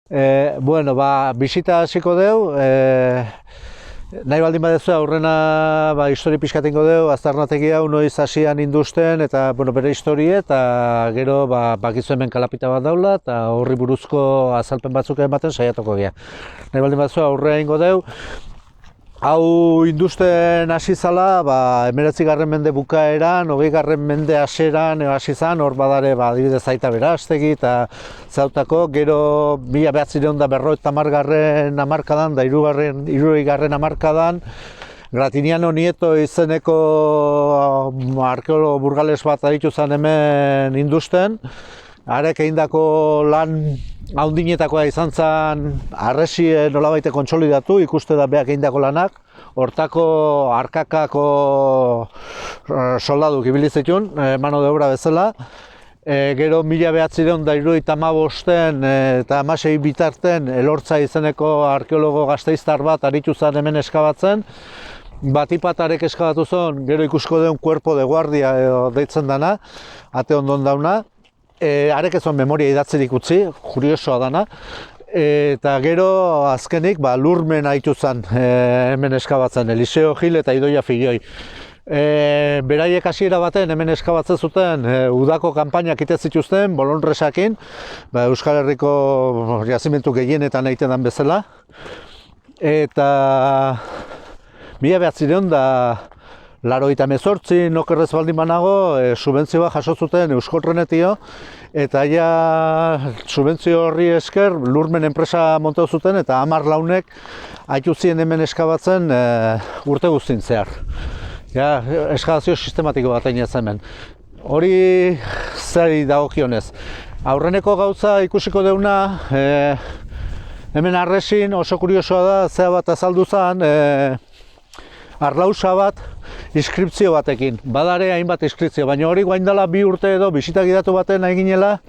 Bueno, bisita hasiko deu, nahi baldin badezu aurrena histori pixkatingo deu, aztarnategi hau noiz hasian industen eta bere historie eta gero bakizu hemen kalapita bat daula eta horri buruzko azalpen batzuk ematen saiatuko gea. Nahi baldin badezu aurrea ingo deu, hau industen hasi zala, 19. mende bukaeran, 20. mende hasieran hasi zan, hor badare adibidez Aita Berastegi eta zautako, gero 1950 hamarkadan da 60. hamarkadan Gratiniano Nieto izeneko arkeologo burgales bat aritu zen hemen industen. Arek egindako lan haundinetakoa izan zen harresie nolabaite kontsolidatu, ikuste da beak egindako lanak. Hortako arkakako soldaduk ibili zituen, mano de obra bezala. Gero 1975 eta 16 bitarten Elortza izeneko arkeologo gasteiztar bat aritu zen hemen eskabatzen. Batipat arek eskabatu zen, gero ikusko den cuerpo de guardia deitzen dana, ate ondon dauna. Arek ez zuen memoria idatzerik utzi, kuriosoa dana. Eta gero azkenik lurmen haitu zen hemen eskabatzen, Eliseo Gil eta Idoia Filioi. Beraiek hasiera baten hemen eskabatzen zuten udako kanpainak ite zituzten Bolonresakin, Euskal Herriko jazimentu gehienetan egiten den bezala. Eta 1988 nokerrez baldin banago, subentzioa jaso zuten Euskoltrenetio, eta subentzio horri esker lurmen enpresa montatu zuten eta 10 launek haitu ziren hemen eskabatzen urte guztin zehar. Eskabazio sistematiko bat egin hemen. Hori zeri dagokionez. Aurreneko gauza ikusiko deuna, hemen harresin oso kuriosoa da, zea bat azaldu zen, arlausa bat inskripzio batekin. Badare hainbat inskripzio, baina hori guain dela 2 urte edo bisita gidatu baten eginela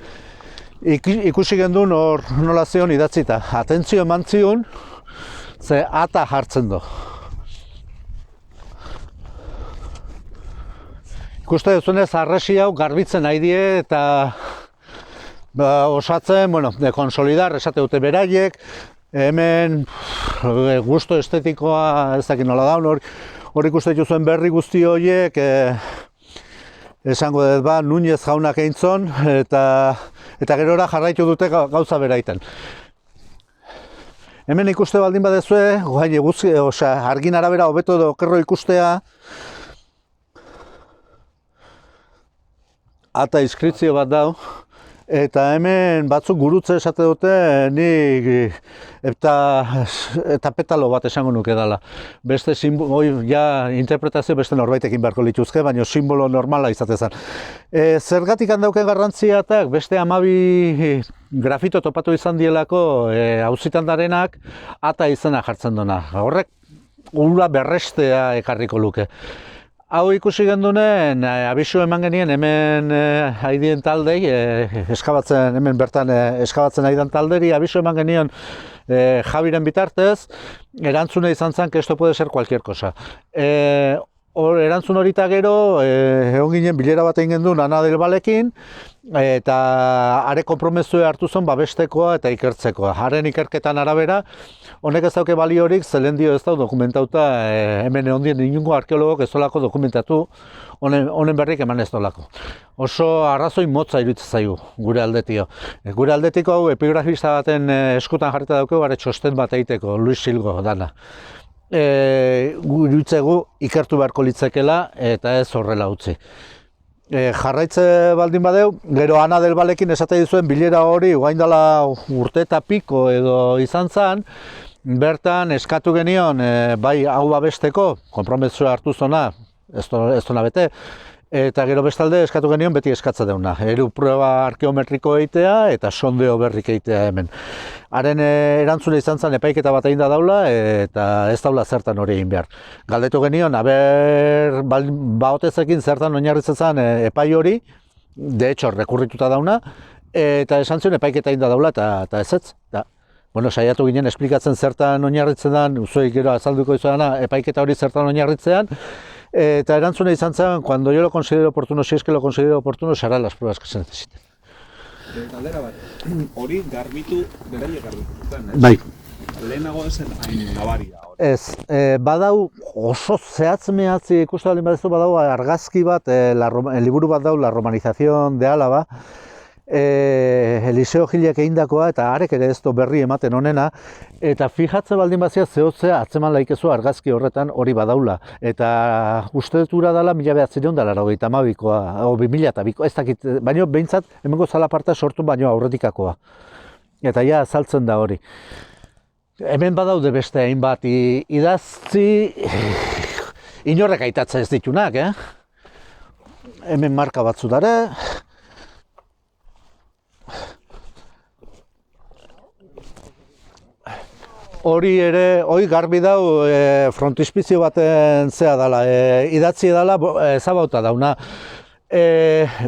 ikusi gendun hor nola zion idatzita. Atentzio eman zion, ze ata jartzen du. Ikuste duzunez harresi hau garbitzen nahi die eta osatzen, konsolidar, esate dute beraiek, hemen gusto estetikoa ez dakit nola daun, hor ikuste dituzuen berri guzti horiek esango dut Núñez jaunak eintzon eta gerora jarraitu dute gauza beraiten. Hemen ikuste baldin badezue, argin arabera hobeto edo okerro ikustea, ata inskripzio bat dau. Eta hemen batzuk gurutze esate dute, nik eta petalo bat esango nuke dela. Beste interpretazio beste norbaitekin beharko lituzke, baina simbolo normala izatezan. Zergatik handauken garrantziatak, beste 12 grafito topatu izan dielako auzitan darenak, ata izena jartzen duna. Horrek ura berrestea ekarriko luke. Hau ikusi gendunen, abisu eman genien hemen haidien taldei, hemen bertan eskabatzen haidan talderi, abisu eman genien Javiren bitartez, erantzuna izan zen, que esto puede ser cualquier cosa. Erantzun horita gero, egon ginen bilera bat egin gendun Ana del Valekin, eta are konpromezue hartu zen babestekoa eta ikertzekoa. Haren ikerketan arabera, honek ez dauke baliorik, zelendio ez dau dokumentauta, hemen egon dien inungo arkeologok ez dolako dokumentatu, honen berrik eman ez dolako. Oso arrazoi motza iruditzen zaigu gure aldetio. Gure aldetiko hau epigrafista baten eskutan jarrita dauke, bare txosten bat egiteko, Luis Silgo dana. Iruditzegu ikertu beharko litzekela eta ez horrela utzi. Jarraitze baldin badeu, gero Ana del Valekin esate dizuen bilera hori guain dela urte eta piko edo izan zen, bertan eskatu genion bai hau babesteko, konpromezua hartu zona, ez dona bete, eta gero bestalde eskatu genion beti eskatza deuna. Prueba arkeometriko eitea eta sondeo berrik eitea hemen. Haren erantzuna izan zen epaiketa bat egin da daula eta ez daula zertan hori egin behar. Galdetu genion, baotezekin zertan oinarritzen zen epai hori, de hecho, rekurrituta dauna, eta esan zion epaiketa egin da daula eta ez. Saiatu ginen esplikatzen zertan oinarritzen den, uzuei gero azalduko izudana, epaiketa hori zertan oinarritzean, eta erantzuna izan zen, cuando yo lo considero oportuno, si es que lo considero oportuno, se harán las pruebas que se necesiten. Galdera bat, hori garbitu, beraiek garbitu zuten, ez? Bai. Lehenago ez zen hain nabaria hori. Ez, badau oso zehatz mehatzi ikusten baldin baduzu badau argazki bat, liburu bat dau, La Romanización de Álava, Eliseo Gilek egindakoa eta harek ere ez du berri ematen honena, eta fijatze baldin bazia zehotzea atzeman laikezu argazki horretan hori badaula. Eta uste dut ura dela 1982koa, o 2002koa, ez dakit, baino behintzat hemengo zalaparta sortu baino aurretikakoa. Eta ja azaltzen da hori. Hemen badaude beste hainbat idaztzi, inorrek aitatzen ez ditunak, Hemen marka batzu dara. Hori ere, hori garbi dau frontispizio baten zea dela, idatzi dela ezabauta dauna.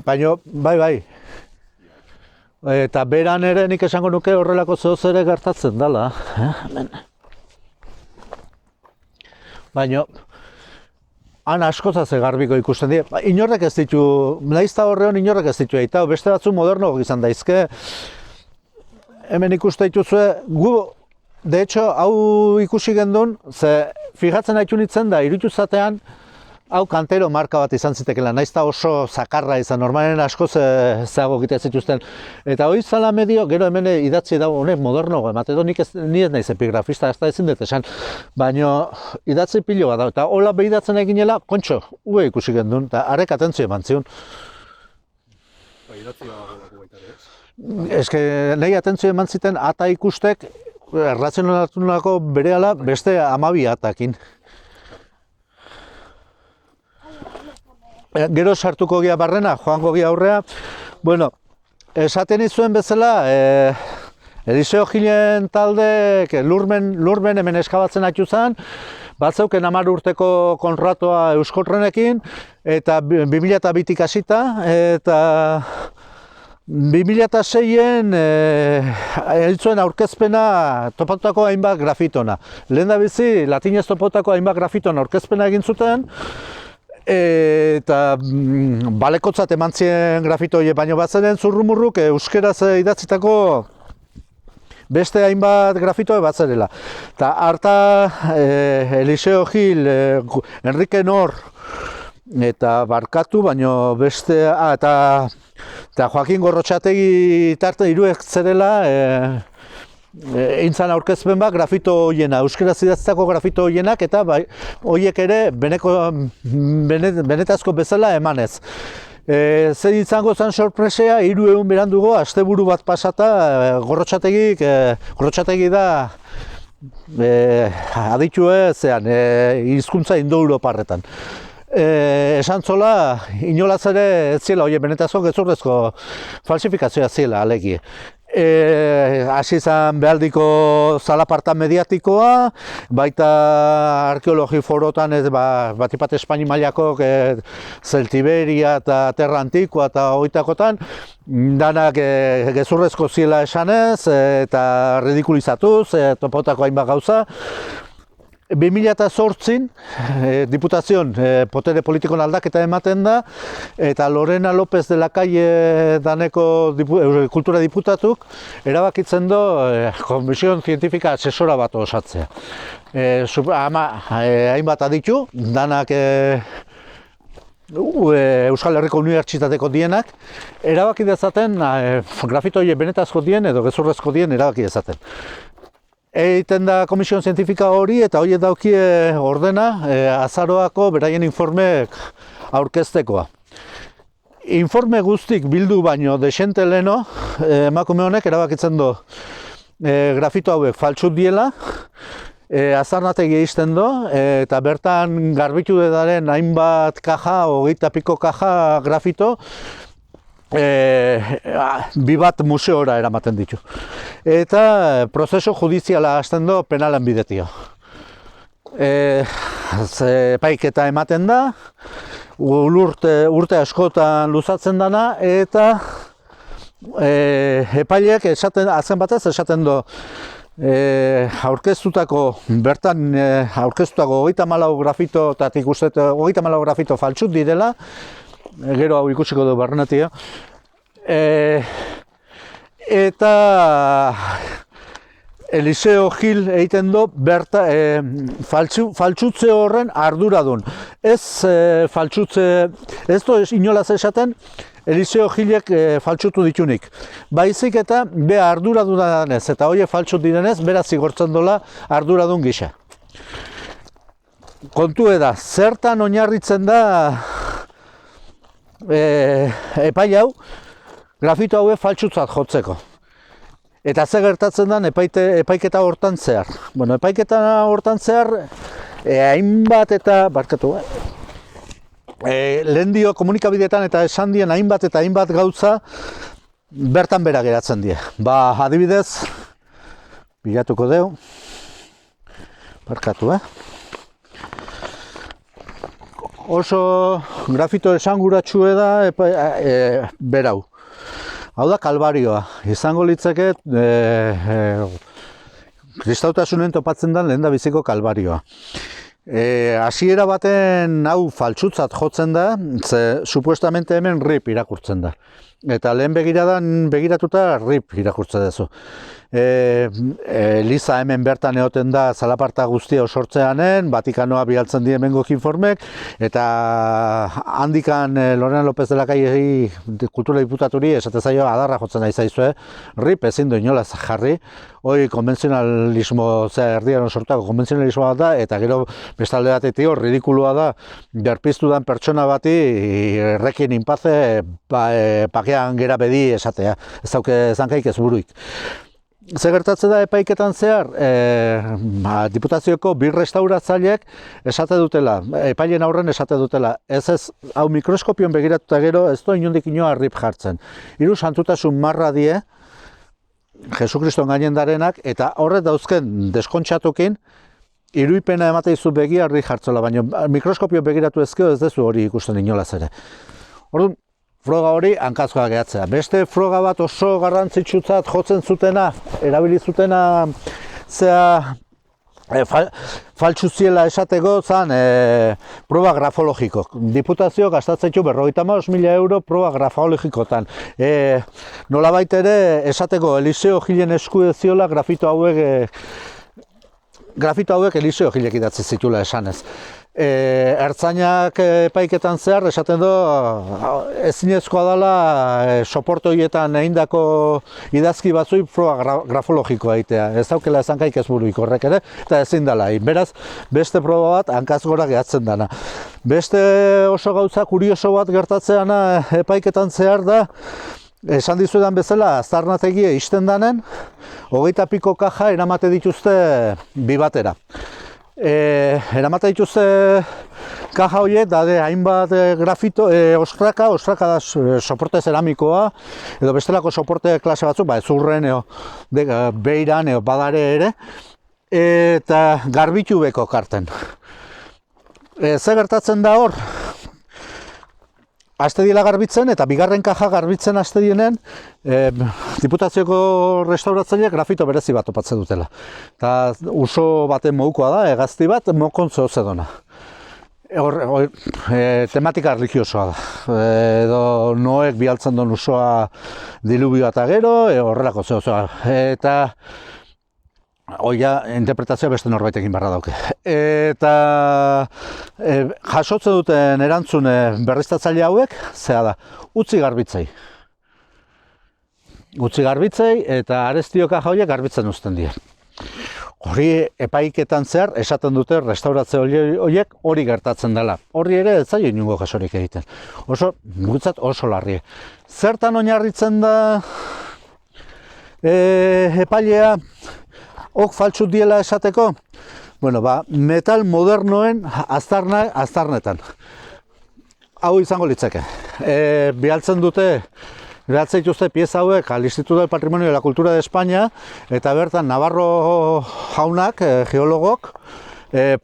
Baina, bai. Eta beran ere nik esango nuke horrelako zehoz ere gertatzen dela. Baina, han askotza ze garbiko ikusten dira. Inorrek ez ditu, naizta horrean inorrek ez ditu eta beste batzu moderno izan daizke. Hemen ikuste dituzue, de hecho, hau ikusi gendun, ze fijatzen haitu nintzen da, irutu zatean, hau kantero marka bat izan zitekela, naizta oso zakarra izan, normalen asko zeago egiten zituzten. Eta hori zala medio, gero hemen idatzi dago, honek moderno, ematen ni ez naiz epigrafista, ez da ezin dut esan, baina idatzi pilo bat da, eta hola behidatzen eginela, kontxo, ue ikusi gendun, eta harek atentzio eman zion. Idatzi dago baita ere, ez? Ez que nahi atentzio eman ziten ata ikustek, errazionalako berehala beste 12 atakin. Gero sartuko gia barrena, joango gia aurrea. Bueno, esaten izuen bezala, Eliseo Gilen taldek lurmen hemen eskabatzen haitu zen, batzeuken 10 urteko kontratoa Euskoltrenekin, eta 2002tik hasita, eta 2006en heltzuen aurkezpena topatutako hainbat grafitona. Lehendabizi, latinez topatutako hainbat grafitona aurkezpena egin zuten, eta balekotzat eman ziren grafito horiek, baina batzaren zurrumurruk euskeraz idatzitako beste hainbat grafito batzarela. Eta harta Eliseo Gil, Enrique Nor, eta barkatu, baina beste, eta Joaquin Gorrotxategi tarte hiruek zerela, intzan aurkezpen bat grafito hoiena, euskeraz idatzitako grafito hoienak, eta horiek ere benetazko bezala emanez. Zer izango zen sorpresea, 300 berandugo, asteburu bat pasata, Gorrotxategi da aditue zean, hizkuntza indo-europarretan. Esan zola, inolaz ere ez ziela, benetazko gezurrezko falsifikazioa ziela, alegi. Hasi izan behaldiko zalaparta mediatikoa, baita arkeologi forotan batipat Espaini mailako Zeltiberia eta Terra Antikoa eta hoitakotan, danak gezurrezko ziela esanez eta ridikulizatuz, topotako hainbat gauza. 2008 diputazion potere politikon aldaketa ematen da, eta Lorena López de la Calle daneko kultura diputatuk erabakitzen du Komisión Zientifika asesora bat osatzea. Hainbat aditu, danak Euskal Herriko Unibertsitateko dienak, erabaki dezaten grafito horiek benetazko dien edo gezurrezko dien erabaki dezaten. Egiten da Komisión Zientifika hori eta horiek daukie ordena azaroako beraien informeek aurkeztekoa. Informe guztik bildu baino desente leheno, emakume honek erabakitzen du grafito hauek faltsut diela, azarnategi egiten du, eta bertan garbitu dedaren hainbat kaja, 20 piko kaja grafito, bi bat museora eramaten ditu. Eta prozesu judiziala hasten du penalan bidetio. Epaiketa ematen da, urte askotan luzatzen dana, eta epaileak azken batez esaten du bertan aurkeztutako 34 grafitotatik uste 34 grafito faltsut direla, gero hau ikusiko du barnetia. eta Eliseo Gil egiten du faltsutze horren arduradun. Ez faltsutze, ez du inolaz esaten Eliseo Gilek faltsutu ditunik. Baizik eta be arduraduna danez, eta horiek faltsut direnez, beraz zigortzen dola arduradun gisa. Kontu da, zertan oinarritzen da epai hau, grafito hauek faltsutzat jotzeko. Eta ze gertatzen den epaiketa hortan zehar. Bueno, epaiketa hortan zehar, hainbat eta, barkatu, lehen dio komunikabideetan eta esan dien hainbat eta hainbat gauza bertan bera geratzen die. Ba, adibidez, bilatuko deu, barkatu, oso grafito esanguratsu da berau. Hau da kalbarioa, izango litzake kristautasunen topatzen den lehendabiziko kalbarioa. Hasiera baten hau faltsutzat jotzen da, ze supuestamente hemen RIP irakurtzen da. Eta lehen begiratuta RIP irakurtzen duzu. Eliza hemen bertan egoten da zalaparta guztia osortzeanen, Vatikanoa bialtzen die hemengo informek, eta handikan Lorena López de la Calle kultura diputaturi esate zaio adarra jotzen nahi zaizue, RIP ezin du inolaz jarri, hori konbentzionalismo, erdian sortako konbentzionalismoa da, eta gero bestalde batetik ridikulua da, berpiztu dan pertsona bati errekin inpaze pakean gera bedi esatea, ez dauke zankaik ez buruik. Ze gertatzen da epaiketan zehar, diputazioko bi restauratzaileek esate dutela, epailen aurren esate dutela, ez hau mikroskopion begiratuta gero ez da inondik inoa RIP jartzen. Hiru santutasun marra die, Jesukriston gainen darenak, eta horret dauzken deskontxatukin, iruipena emate izu begia RIP jartzola, baina mikroskopio begiratu ezkeo ez dezu hori ikusten inolaz ere. Orduan, froga hori hankazkoa gehatzea. Beste froga bat oso garrantzitsutzat jotzen zutena, erabili zutena zea faltsuziela esateko zan proba grafologiko. Diputazio gastatzen du 55.000 euro proba grafologikotan. Nolabait ere esateko Eliseo Gilen esku eziola grafito hauek Eliseo Gilek idatzi zitula esanez. Ertzainak epaiketan zehar esaten du ezinezkoa dela soporto horietan egindako idazki batzui proba grafologikoa egitea. Ez daukela ezankaik ez buruik horrek ere, eta ezin dela. Beraz, beste proba bat hankaz gora gehatzen dana. Beste oso gauza kurioso bat gertatzeana epaiketan zehar da, esan dizuedan bezala, aztarnategia ixten danen, 20 piko kaja eramate dituzte bi batera. Eramate dituzte kaja horiek, dade hainbat grafito, ostraka da soporte zeramikoa, edo bestelako soporte klase batzuk, ezurren, beiran, badare ere, eta garbitu beko karten. Ze gertatzen da hor? Aste diela garbitzen, eta bigarren kaja garbitzen aste dienen, diputazioko restauratzaileak grafito berezi bat topatzen dutela. Eta uso baten modukoa da, hegazti bat mokontzo zedona. Tematika religiosoa da. Edo Noek bialtzen duen usoa dilubioa eta gero, horrelako zehozoa. Eta hoia interpretazioa beste norbaitekin barra dauke. Eta jasotzen duten erantzune berriztatzaile hauek, zea da, utzi garbitzei. Utzi garbitzei eta arestioka hauek garbitzen uzten dira. Hori epaiketan zehar esaten dute restauratze horiek hori gertatzen dela. Horri ere ez zaio inungo kasorik egiten. Gutzat oso larri. Zertan oinarritzen da epailea ok faltsut diela esateko? Bueno, metal modernoen aztarnetan. Hau izango litzake. Bialtzen dituzte pieza hauek al Instituto del Patrimonio de la Cultura de España, eta bertan Navarro jaunak, geologok,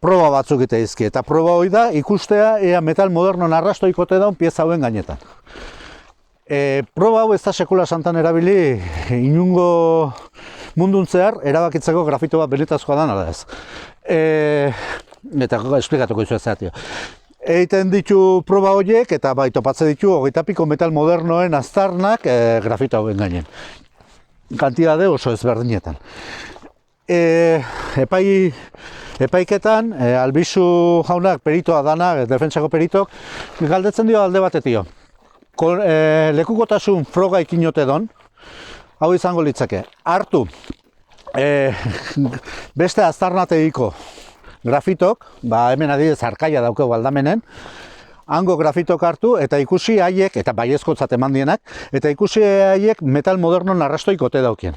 proba batzuk ite dizkie. Eta proba hori da ikustea ea metal modernon arrastoikote daun pieza hauen gainetan. Proba hau ez da sekula santan erabili inungo mundun zehar erabakitzeko grafito bat benetazkoa dan, ala ez. Eta esplikatuko izu ez. Egiten ditu proba horiek eta topatzen ditu 20 piko metal modernoen aztarnak grafito hauen gainen. kantidade oso ezberdinetan. Epaiketan, Albizu jaunak peritoa dana, defentsako peritok, galdetzen dio alde batetio. Lekukotasun froga ikinote don, hau izango litzake, hartu beste aztarnategiko grafitok, hemen adibidez arkaia daukegu aldamenen, hango grafitok hartu eta ikusi haiek, eta baiezkotzat eman dienak, eta ikusi haiek metal modernon arrastoik ote daukien.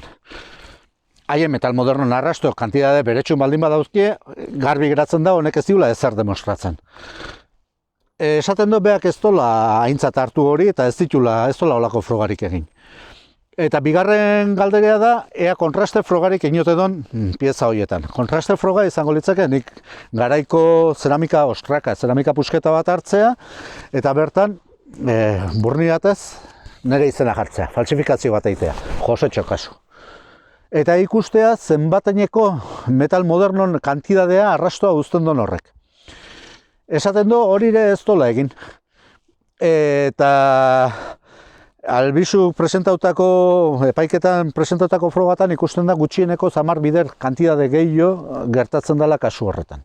Haien metal modernon arrasto kantidade beretxun baldin badauzkie, garbi geratzen da honek ez diula ezer demostratzen. Esaten du beak ez dola aintzat hartu hori eta ez dola olako frogarik egin. Eta bigarren galderea da, ea kontraste frogarik inote don pieza horietan. Kontraste froga izango litzake nik garaiko zeramika ostraka, zeramika pusketa bat hartzea, eta bertan burni batez nire izena jartzea, falsifikazio bat eitea, Josetxo kasu. Eta ikustea zenbateneko metal modernon kantidadea arrastoa uzten don horrek. Esaten du hori ere ez dola egin. Eta Albizu epaiketan presentautako frogatan ikusten da gutxieneko 10 bider kantidade gehiago gertatzen dela kasu horretan.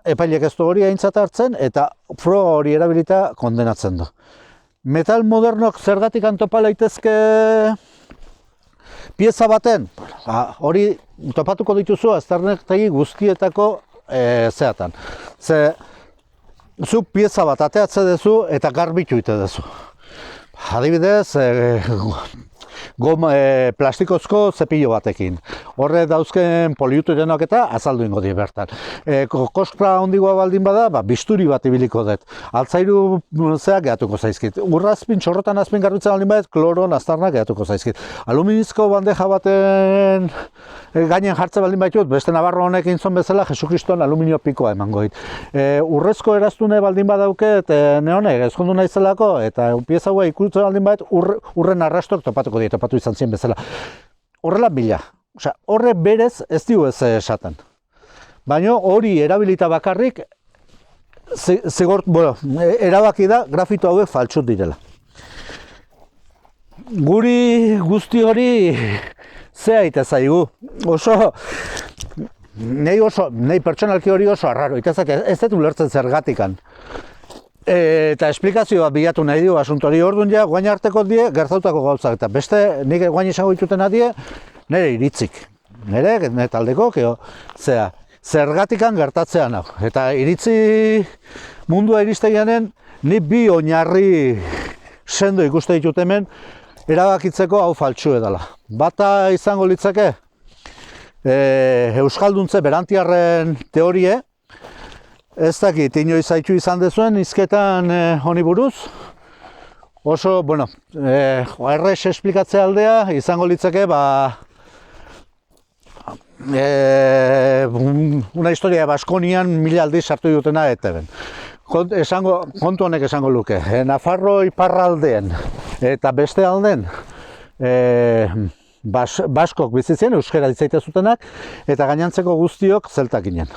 Epailek ez du hori aintzat hartzen eta froga hori erabilita kondenatzen du. Metal modernok zergatik topa laitezke pieza baten, hori topatuko dituzu aztarnategi guztietako zeatan. Ze zu pieza bat ateatze duzu eta garbitu ite duzu. Adibidez, plastikozko zepillo batekin. Horre dauzken poliuretanoak eta azaldu ingo die bertan. Koskra handigoa baldin bada, bisturi bat ibiliko dut. Altzairu zeak gehatuko zaizkit. Urrazpin, txorrotan azpin garbitzen baldin bat, kloron aztarnak gehatuko zaizkit. Aluminizko bandeja baten gainen jartze baldin baitut, beste Navarro honekin zon bezala, Jesukriston aluminio pikoa emango dit. Urrezko eraztune baldin badauket, neonek ezkondu naizelako, eta pieza hua ikutzen baldin bat, urren arrastok topatuko dit. Topatu izan zien bezala. Horrela bila. Osea, horre berez ez diu ez esaten. Baina hori erabilita bakarrik erabaki da grafito hauek faltsut direla. Guri guzti hori zea ite zaigu. Nei pertsonalki hori oso arraro. Itazak ez dut ulertzen zergatikan. Eta esplikazioa bilatu nahi dio asuntori orduan ja, guain arteko die gertautako gauzak, eta beste nik guain izango dituten adie, nire iritzik. Nire taldeko, zergatikan gertatzean hau. Eta iritzi mundua iristegianen, ni bi oinarri sendo ikuste ditut hemen, erabakitzeko hau faltsu edala. Bata izango litzake, Euskalduntze berantiarren teorie, ez dakit, inoiz zaitu izan dezuen izketan honi buruz. Oso, errez esplikatzea aldea, izango litzake, una historia Baskonian 1000 aldiz sartu dutena eteben. Kontu honek esango luke, Nafarro iparraldeen eta beste alden baskok bizitzen, euskera ditzaite zutenak, eta gainantzeko guztiok zeltak ginen.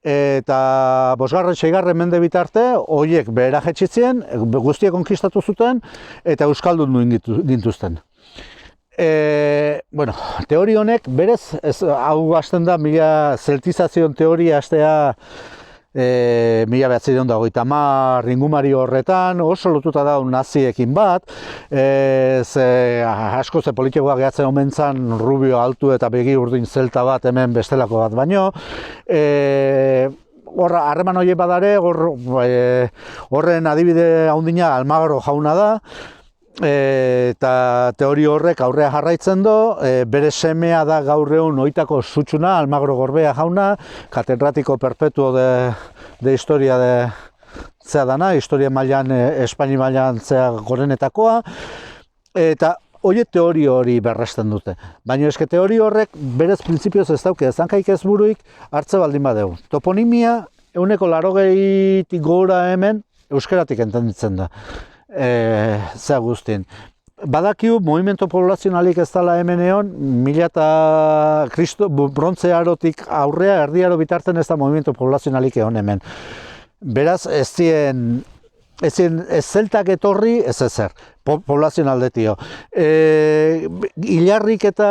Eta 5. 6. mende bitarte, horiek behera jetxitzien, guztiek konkistatu zuten, eta euskaldun duen gintuzten. Teori honek, berez, hau hasten da, zeltizazion teoria hastea 1930 ingumari horretan, oso lotuta da naziekin bat, asko ze politikoa gehatzen omen zan rubio altu eta begi urdin zelta bat hemen bestelako bat baino. Horra, harreman horiek badare, horren adibide handina Almagro jauna da, eta teori horrek aurrea jarraitzen du, bere semea da gaur egun oitako sutxuna, Almagro Gorbea jauna, catedrático perpetuo de historia de zea dana, historia mailan, Espaini mailan zea gorenetakoa, eta horiek teori hori berresten dute. Baina eske teori horrek berez printzipioz ez dauke, zankaik ez buruik hartze baldin badeu. Toponimia, 80% gora hemen, euskeratik entenditzen da. Zea guztien. Badakiu, movimento poblazionalik ez dela hemen egon, brontze arotik aurrea, erdi aro bitarten ez da movimento poblazionalik egon hemen. Beraz, ez zien ezin ez zeltak etorri, ez ezer, poblazioan aldetio. Ilarrik eta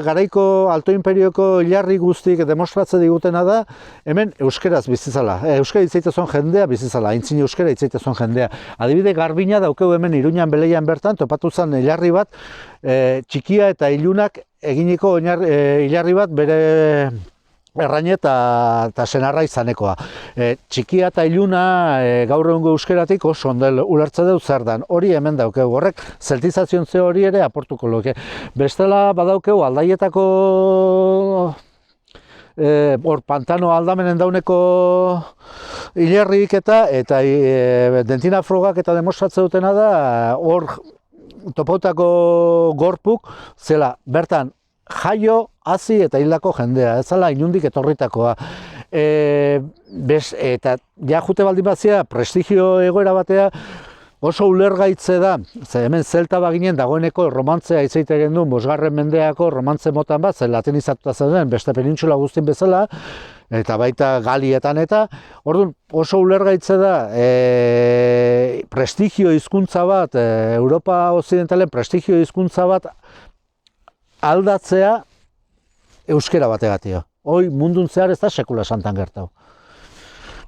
garaiko Alto Imperioko ilarrik guztik demostratze digutena da, hemen euskeraz bizizala. Euskara hitzaitezon jendea bizizala, aintzin euskara hitzaitezon jendea. Adibide garbina daukeu hemen Iruñan Beleian bertan, topatu zen ilarri bat, txikia eta ilunak eginiko ilarri bat bere erraine eta senarra izanekoa. Txikia eta iluna gaur egungo euskeratik oso ondel ulertze dut zer dan. Hori hemen daukegu, horrek zeltizazion ze hori ere aportuko luke. Bestela badaukegu Aldaietako hor pantano aldamenen dauneko hilerrik eta dentina frogak eta demostratze dutena da hor topautako gorpuk zela bertan jaio, hazi eta hildako jendea, ez zala inundik etorritakoa. Eta ja jute baldin bazia, prestigio egoera batea oso ulergaitze da, ze hemen zelta baginen dagoeneko romantzea itzaite genuen, 5. mendeako romantze motan bat, ze latinizatuta zeuden, beste penintsula guztin bezala, eta baita Galietan eta, orduan oso ulergaitze da, prestigio hizkuntza bat, Europa Occidentalen prestigio hizkuntza bat aldatzea euskera bategatio. Hoi mundun zehar ez da sekula santan gertau.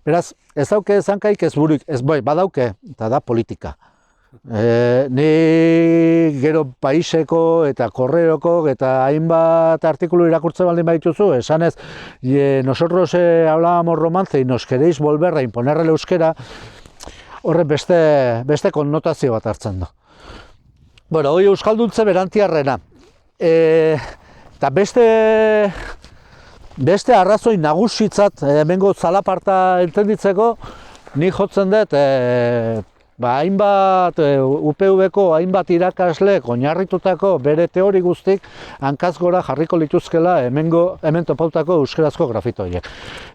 Beraz, ez dauke zankaik ez buruik, ez badauke, eta da politika. Ni gero paiseko eta korreoko eta hainbat artikulu irakurtze baldin baituzu, esanez, nosotros hablábamos romance y nos queréis volver a imponer el euskera, horre beste konnotazio bat hartzen du. Bueno, hoi euskalduntze berantiarrena. Eta beste arrazoi nagusitzat hemengo zalaparta entenditzeko, ni jotzen dut hainbat UPV-ko hainbat irakaslek oinarritutako bere teori guztik hankaz gora jarriko lituzkela hemen topautako euskerazko grafito horiek.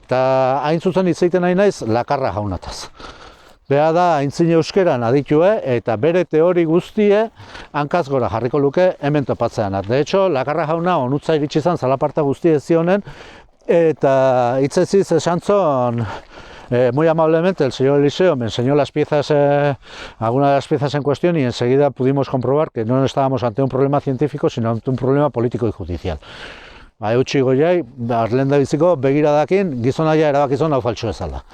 Eta hain zuzen hitz egiten nahi naiz Lakarra jaunataz. Beha da, aintzin euskeran aditue eta bere teori guztie hankaz gora jarriko luke hemen topatzean. De hecho, Lakarra jauna onutza iritsi izan zalaparta guztie zionen eta hitzeziz esantzon muy amablemente el señor Eliseo me enseñó las piezas, algunas de las piezas en cuestión y enseguida pudimos comprobar que no estábamos ante un problema científico, sino ante un problema político y judicial. Eutxi goiai, lehendabiziko begiradakin gizonaia erabakizon hau faltsu ezala.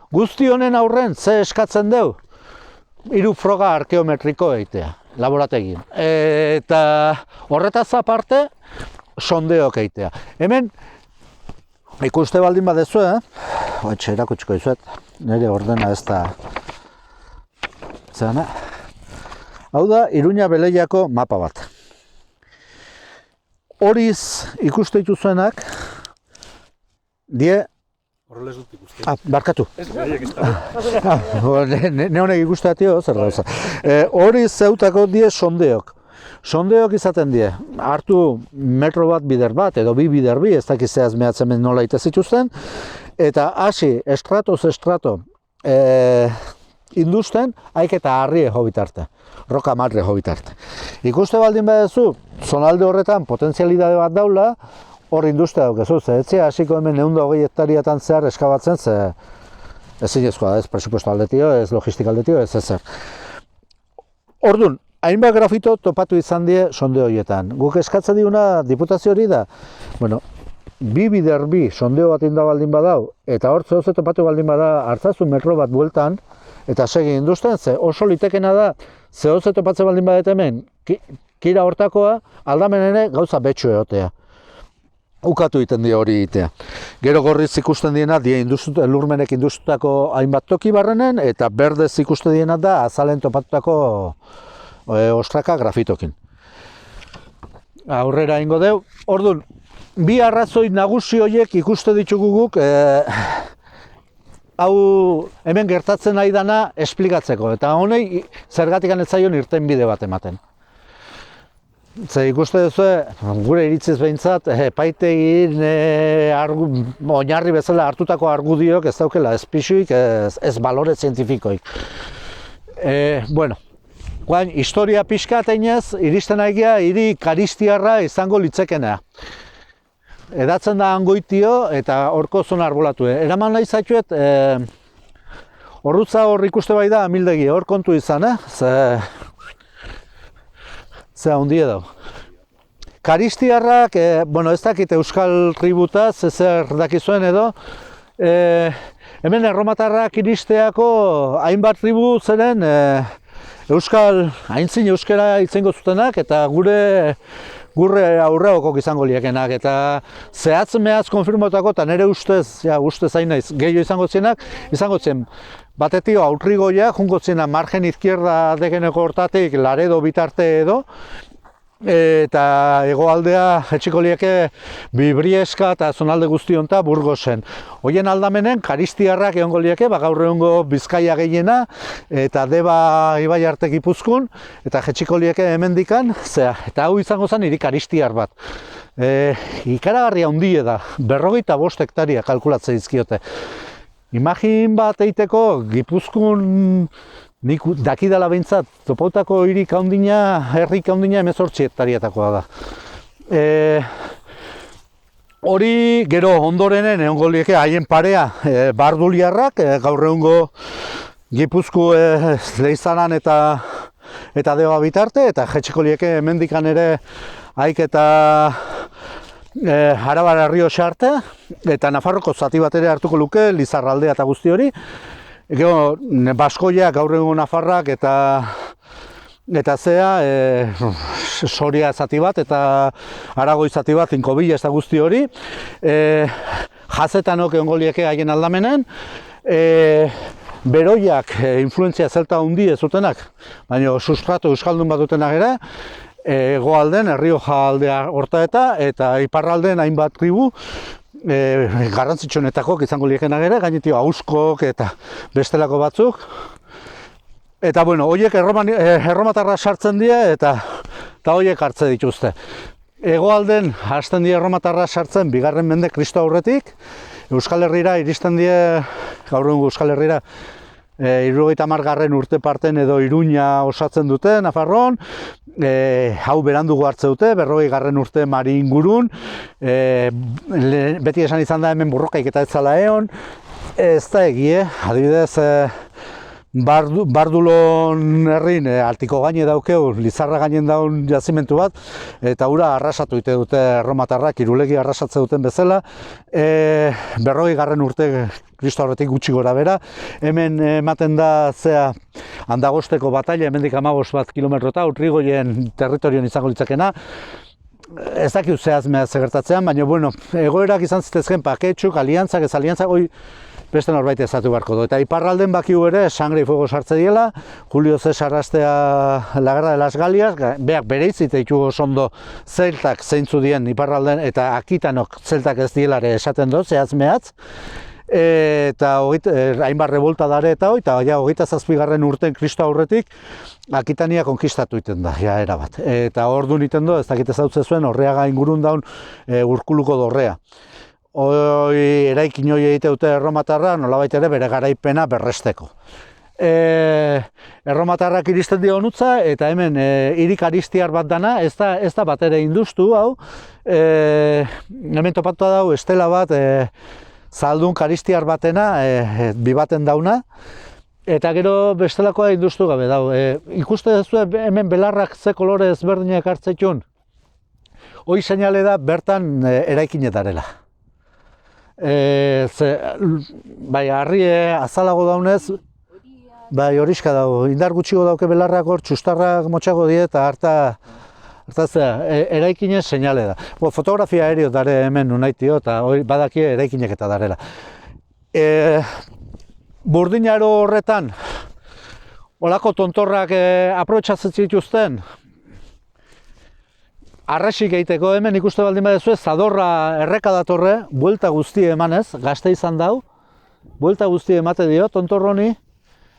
Guzti honen aurren, ze eskatzen deu? 3 froga arkeometriko eitea, laborategin. Eta horretaz aparte, sondeok eitea. Hemen, ikuste baldin badezu, Oetxe, erakutsiko izuet, nire ordena ez da... Zena? Hau da, Iruña Beleiako mapa bat. Horiz ikuste dituzuenak, die... Horrela ez dut ikusten. Barkatu. Ez beraiek ez da. Ne honek ikusteatio, zer gauza. Horiz zeutako die sondeok. Sondeok izaten die. Hartu metro bat bider bat, edo 2 bider bi, ez dakizeaz mehatzen nola ite zituzten, eta hasi estratoz estrato industen, haik eta harrie jo bitarte. Roka marre jo bitarte. Ikuste baldin badezu, zonalde horretan potentzialidade bat daula, hor industria daukezu, ze etzia hasiko hemen 120 hektariatan zehar eskabatzen, ze ezinezkoa da, ez presupuesto aldetio, ez logistika aldetio, ez ezer. Ordun, hainbat grafito topatu izan die sonde horietan. Guk eskatzen diuna diputazio hori da, bueno, 2 bider bi sondeo bat inda baldin badau, eta hor zehoze topatu baldin bada hartzazu metro bat bueltan, eta segi industen, ze oso litekena da, zehoze topatze baldin badet hemen, kira hortakoa, aldamen ere gauza betxu egotea. Ukatu egiten die hori egitea. Gero gorriz ikusten diena, lurmenek industutako hainbat toki barrenen, eta berdez ikusten diena da azalen topatutako ostraka grafitokin. Aurrera ingo deu. Orduan, 2 arrazoi nagusi horiek ikuste ditugu guk, hau hemen gertatzen nahi dana esplikatzeko, eta honei zergatik ez zaion irtenbide bat ematen. Ze ikuste duzu, gure iritziz behintzat, epaitegin oinarri bezala hartutako argudiok ez daukela ez pixuik, ez balore zientifikoik. Bueno, guain, historia pixkateinez, iristen aigia, hiri karistiarra izango litzekena. Edatzen da Angoitio eta horko zona arbolatu. Eraman nahi zaituet, Horrutza hor ikuste bai da amildegi, hor kontu izan, ze handie dago. Karistiarrak, bueno, ez dakit euskal tributaz, ezer dakizuen edo, hemen erromatarrak iristeako hainbat tribu zeren aintzin euskara itzengo zutenak eta gure aurreokok izango liekenak eta zehatz mehaz konfirmotako eta nire ustez hain naiz, gehiago izango zen batetik aurrigoia, jungo zena margen izquierda degeneko hortatik Laredo bitarte edo, eta hegoaldea etxiko lieke Bibrieska eta zonalde guztionta Burgosen. Hoien aldamenen karistiarrak egongo lieke, gaur egungo Bizkaia gehiena eta Deba ibai arte Gipuzkoan eta etxiko lieke hemendikan, eta hau izango zen hiri karistiar bat. Ikaragarria handie da, 45 hektaria kalkulatzen dizkiote. Imagin bat eiteko Gipuzkoan nik dakidala behintzat, topautako herri kaundina 18 hektariatakoa da. Hori gero ondorenen egongo lieke haien parea barduliarrak, gaur egungo Gipuzko Leizaran eta Deba bitarte, eta jetxeko lieke hemendikan ere haik eta Arabar Errioxa arte, eta Nafarroko zati bat ere hartuko luke, Lizarraldea eta guzti hori. Gero, Baskoia, gaur egun Nafarrak eta Soria zati bat eta Aragoi zati bat, Inkobila eta guzti hori. Jazetanok egongo lieke haien aldamenen. Beroiak influentzia zelta handi ez zutenak, baina sustrato euskaldun bat dutenak ere. Hegoalden, Errioja aldea horta eta iparralden hainbat tribu garrantzitsuenetakok izango liekenak ere, gainetik Auskok eta bestelako batzuk. Eta bueno, horiek erromatarra sartzen dira eta horiek hartze dituzte. Hegoalden hasten dira erromatarra sartzen 2. mende Kristo aurretik, Euskal Herrira iristen dira, gaur egungo Euskal Herrira, 70. urte parten edo Iruña osatzen dute, Nafarroan, hau berandugu hartze dute, 40. urte Mari ingurun, beti esan izan da hemen burrokaik eta ez zala egon, ez da egie, adibidez, Bardulon herrin altiko gaine daukeu, Lizarra gainen daun jazimentu bat, eta hura arrasatu ite dute erromatarrak, Irulegi arrasatze duten bezala, 40. urte Kristo aurretik gutxi gora bera, hemen ematen da Handagosteko bataila, hemendik 15 kilometrota, Urrigoien territorioan izango litzakena. Ez dakit zehazmea gertatzean, baina bueno, egoerak izan zitezken paketxuk, aliantzak, ez aliantzak, beste norbait ezatu beharko du. Eta iparralden bakiu ere, sangre y fuego sartze diela, Julio Cesar astea la guerra de las Galias, beak bereitzit eitu ondo zeltak zeintzu dien iparralden, eta akitanok zeltak ez dielare esaten dut, zehazmehatz. Eta hainbat revolta dare eta hori, eta 27. urten Kristo aurretik Akitania konkistatu iten da, erabat. Eta hor du niten du, ez dakit ezautze zuen, Orreaga ingurun daun Urkuluko dorrea. Eraikin hori egite dute erromatarra, nolabait ere bere garaipena berresteko. Erromatarrak iristen dio honutza, eta hemen hiri karistiar bat dana, ez da bat ere induztu, hau. Hemen topatu dau, estela bat, zaldun karistiar batena, bibaten dauna, eta gero bestelakoa induztu gabe dau. Ikuste duzu hemen belarrak ze kolore ezberdinak hartzetun, hoi seinale da bertan eraikinetarela. Bai, harri azalago daunez, bai, horiska dago, indar gutxigo dauke belarrak hor, txustarrak motxago die eta eraikinez seinale da. Fotografia aereo dare hemen unaitio eta badaki eraikinek eta darela. Burdinaro horretan, olako tontorrak aprobetxatzen zituzten, arresik egiteko hemen ikuste baldin badezu, zadorra erreka datorre, buelta guztie emanez, gazte izan dau, buelta guztie emate dio tontorroni,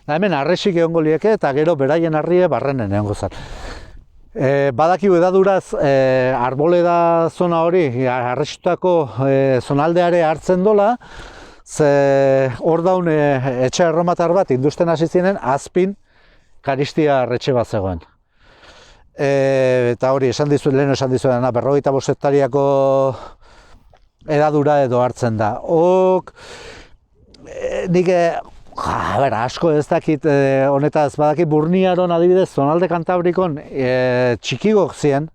hemen arresik egongo lieke eta gero beraien harrie barrenen egongo zan. Badakigu edaduraz arboleda zona hori, arresitutako zonaldeare hartzen dola, ze hor daun etxe erromatar bat industen hasi ziren azpin karistiar etxe bat zegoen. Eta hori, lehen esan dizu dena, 45 hektariako edadura edo hartzen da. Nik Asko ez dakit honetaz, badakit Burniaron adibidez, zonalde Kantabrikon txikigok ziren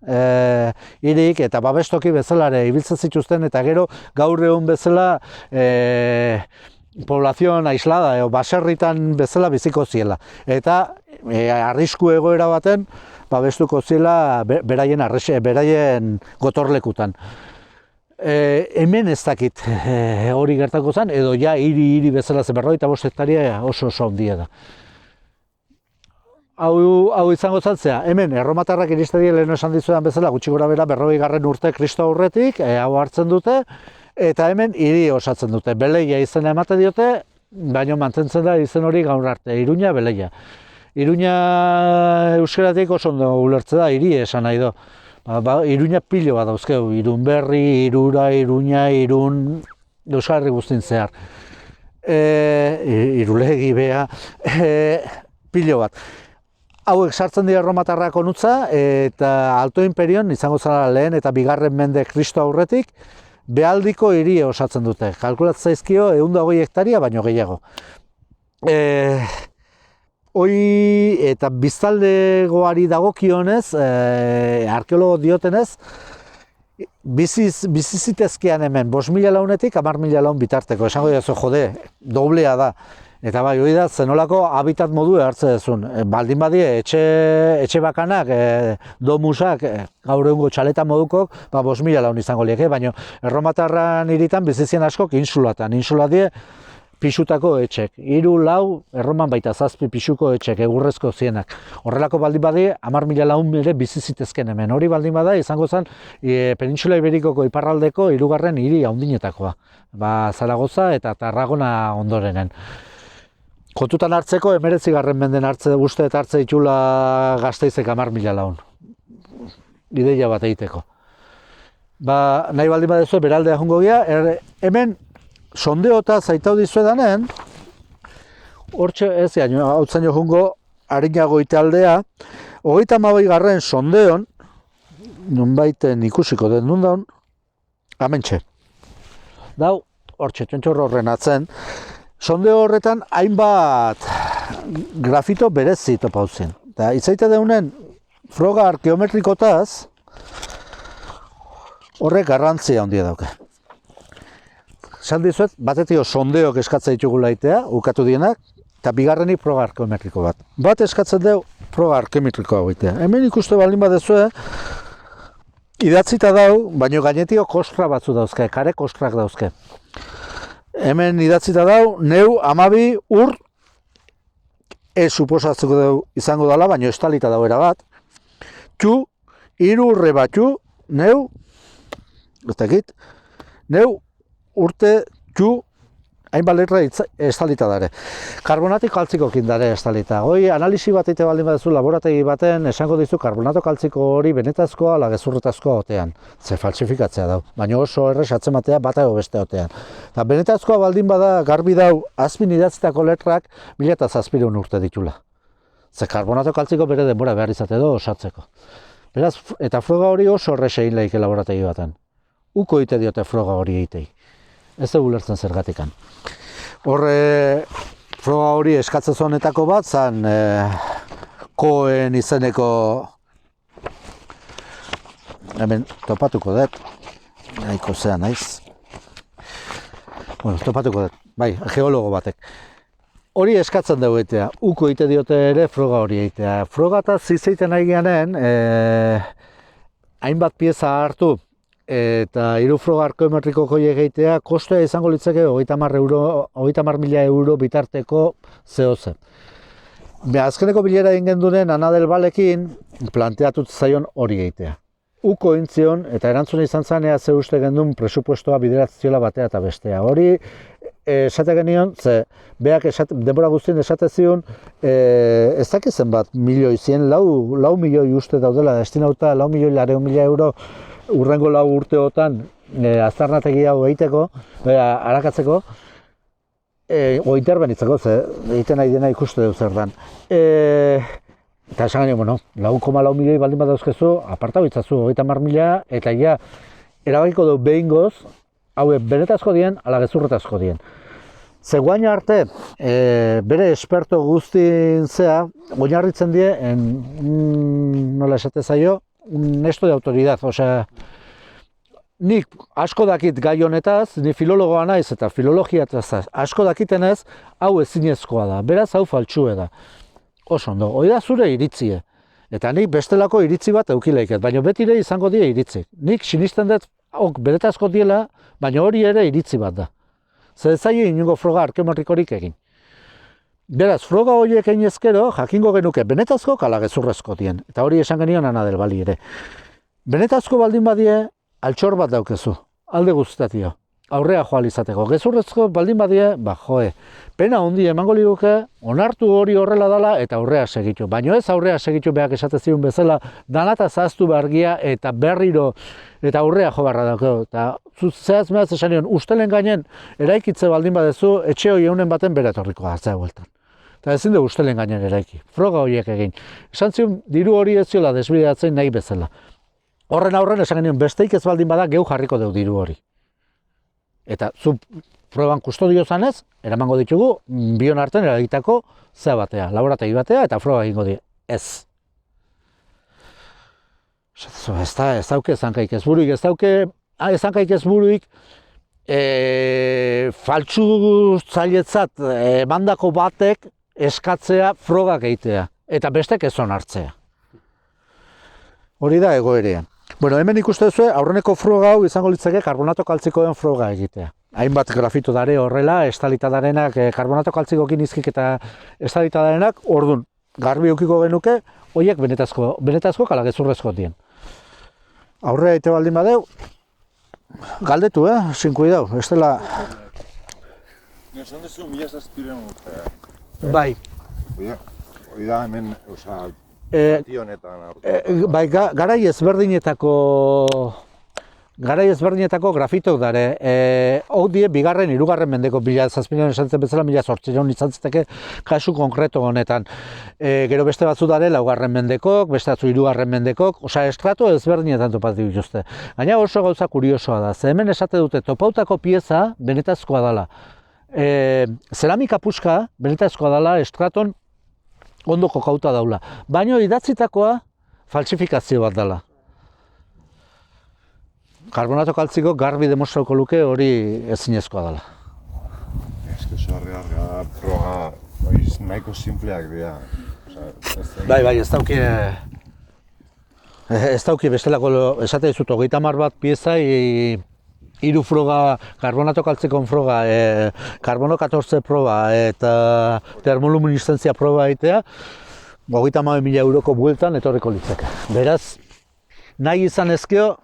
hirik eta babestoki bezalare ibiltzen zituzten eta gero gaur egun bezala poblazion aislada edo baserritan bezala biziko ziela. Eta arrisku egoera baten babestuko ziela beraien gotorlekutan. Hemen ez dakit hori gertako zen, edo ja hiri bezala zen 45 hektaria oso handia da. Hau izango zantzea, hemen erromatarrak iristedi lehen esan dizudan bezala gutxi gora bera 40. urte Kristo aurretik, hau hartzen dute, eta hemen hiri osatzen dute. Beleia izena emate diote, baina mantentzen da izen hori gaur arte, Iruña Beleia. Iruña euskeratik oso ondo ulertze da, hiri esan nahi do. Iruña pilo bat dauzkeu, Irunberri, Irura, Iruña, Irun, Euskal Herri guztin zehar. Irulegi, Bea, pilo bat. Hauek sartzen dira erromatarrak onutza, eta Alto Imperion, izango zara lehen eta bigarren mende Kristo aurretik, behaldiko hiria osatzen dute. Kalkulatzen zaizkio 120 hektaria baino gehiago. Hoi eta biztaldegoari dagokionez, arkeologo diotenez, bizizitezkean hemen 5.000 launetik 10.000 laun bitarteko. Esango dira jode, doblea da. Eta bai, hori da, zenolako habitat modu hartze dezun. Baldin badie, etxe bakanak, domusak, gaur egungo txaleta modukok, 5.000 laun izango lieke, baina erromatarran hiritan bizizien askok insulatan. Insula die, pisutako etxek. 3, 4, erroman baita 7 pisuko etxek, egurrezko zienak. Horrelako baldin badie, 10.000 laun ere bizizitezken hemen. Hori baldin bada, izango zen, Penintsula Iberikoko iparraldeko 3. hiri handinetakoa. Zaragoza eta Tarragona ondorenen. Kontutan hartzeko, 19. menden uste eta hartze ditula Gasteizek 10.000 laun. Ideia bat egiteko. Nahi baldin badezu, beraldea jungo gea, hemen sondeota zaitau dizuedanen, hortxe ez gaino, hau zaino jungo harinago italdea, 32. sondeon, nunbaiten ikusiko den nundaun, amentxe. Dau, hortxe, txontxorro horren atzen, sondeo horretan hainbat grafito berezi topauzien. Eta itzaite deunen froga arkeometrikotaz, horrek garrantzia handia dauke. Esan dizuet, batetio sondeok eskatzen ditugula itea, ukatu dienak, eta bigarrenik froga arkeometriko bat. Bat eskatzen dugu froga arkeometrikoa egitea. Hemen ikuste baldin badezue, idatzita dau, baino gainetio kostra batzu dauzke, kare kostrak dauzke. Hemen idatzita dau, neu 12 ur, suposatzeko dugu izango dela, baino estalita dau erabat. Txu, 3 urre batxu, neu, ez dakit, neu urte txu hainbat letra estalita dare. Karbonatik kaltzikokin dare estalita. Hoi analisi bat egite baldin baduzu laborategi baten esango dizu karbonato kaltziko hori benetazkoa ala gezurretazkoa otean. Ze faltsifikatzea dau. Baina oso errez atzematea bata edo beste otean. Eta benetazkoa baldin bada garbi dau azpin idatzitako letrak 1700 urte ditula. Ze karbonato kaltziko bere denbora behar izate do osatzeko. Beraz, eta froga hori oso errez egin lehike laborategi baten. Uko egite diote froga hori egitei. Ez dugu lertzen zergatikan. Horre, froga hori eskatzen zonetako bat, zan Koen izeneko, hemen topatuko dut, nahiko zea naiz. Bueno, topatuko dut, bai, geologo batek. Hori eskatzen dugu egitea, uko egite diote ere froga hori egitea. Froga eta zizeiten nahi geanen, hainbat pieza hartu, eta 3 froga arkeometriko horiek egitea, kostea izango litzake 30.000 euro bitarteko zehoze. Azkeneko bilera egin gendunen Ana del Valekin planteatut zaion hori egitea. Uko intzion, eta erantzuna izan zanea ze uste gendun presupuestoa bideratziola batea eta bestea. Hori esate genion, ze beak denbora guztien esate zion, ez dakizen bat milioi zien, lau milioi uste daudela destinauta, 4.200.000 euro urrengo 4 urteotan aztarnategi hau egiteko, arakatzeko, interbenitzeko, ze egiten nahi dena ikuste dut zer dan. Eta esan gani, bueno, 4,4 milioi baldin bat dauzkezu, apartau itzazu 30.000, eta ja, erabakiko du behin goz, hauek benetazko dien, ala gezurretazko dien. Ze guain arte, bere esperto guztien zea, oinarritzen die, nola esate zaio, un esto de autoridad, osea, nik asko dakit gai honetaz, ni filologoa naiz eta filologiataz asko dakitenez, hau ezinezkoa da, beraz hau faltsue da. Oso ondo, hori da zure iritzie. Eta nik bestelako iritzi bat eukileiket, baina betire izango die iritzi. Nik sinisten dut, beretazko diela, baina hori ere iritzi bat da. Zer zaila inungo froga arkeometrikorik egin. Beraz, froga horiek egin ezkero, jakingo genuke benetazko ala gezurrezko dien. Eta hori esan genion Ana del Bali ere. Benetazko baldin badie, altxor bat daukezu, alde guztatio. Aurrea joal izateko. Gezurrezko baldin badie, pena hondi emango liguke, onartu hori horrela dela eta aurrea segitu. Baina ez aurrea segitu behak esate zion bezala, danata zaztu behargia eta berriro eta aurrea jo beharra daukeo. Eta zehaz mehaz esan nion, ustelen gainen eraikitze baldin badezu, etxe hori eunen baten bere etorriko hartzea bueltan. Eta ezin du ustelen gainen eraiki, froga horiek egin. Esan zion, diru hori ez ziola desbideatzen nahi bezala. Horren aurren esan genion, besteik ez baldin bada geu jarriko deu diru hori. Eta zu proban kustodio zanez, eramango ditugu, bion artean eragitako zea batea, laborategi batea eta froga egingo die. Ez. Ez dauke zankaik ez buruik, zankaik ez buruik, faltsu zailetzat emandako batek eskatzea frogak egitea, eta bestek ez onartzea. Hori da egoerean. Bueno, hemen ikuste duzu, aurreneko froga hau izango litzake karbonato kaltzikoen froga egitea. Hainbat grafito dare horrela, estalita darenak, karbonato kaltzikoekin izkik eta estalita darenak, ordun garbi eukiko genuke, horiek benetazko kala gezurrezko dien. Aurrea ite baldin badeu, galdetu, sin kuidau, ez dela... Esan dezu, mila zazpiren urtea. Bai. Hoi da hemen, oza, honetan bai, garai ezberdinetako grafitok dare. Hau die, bigarren, hirugarren mendeko, bila zazpinean esan zen bezala, mila zortzireun izan zeteke kasu konkreto honetan. Gero beste batzu dare, laugarren mendekok, beste batzu hirugarren mendekok, osea, estrato ezberdinetan topatu dituzte. Gaina oso gauza kuriosoa da, ze hemen esate dute topautako pieza benetazkoa dela. Zeramika puska benetazkoa dela, estraton ondo kokauta daula. Baina idatzitakoa faltsifikazio bat dela. Karbonato kaltziko garbi demostrauko luke hori ezinezkoa dela. Ez que zorrearra froga nahiko simpleak dira. Bai, ez dauki bestelako, esate dizut, 30 bat pieza, hiru froga, karbonato kaltzikon froga, karbono 14 proba eta termoluminiszentzia proba egitea, 30.000 euroko bueltan etorriko litzake. Beraz, nahi izan ezkeo,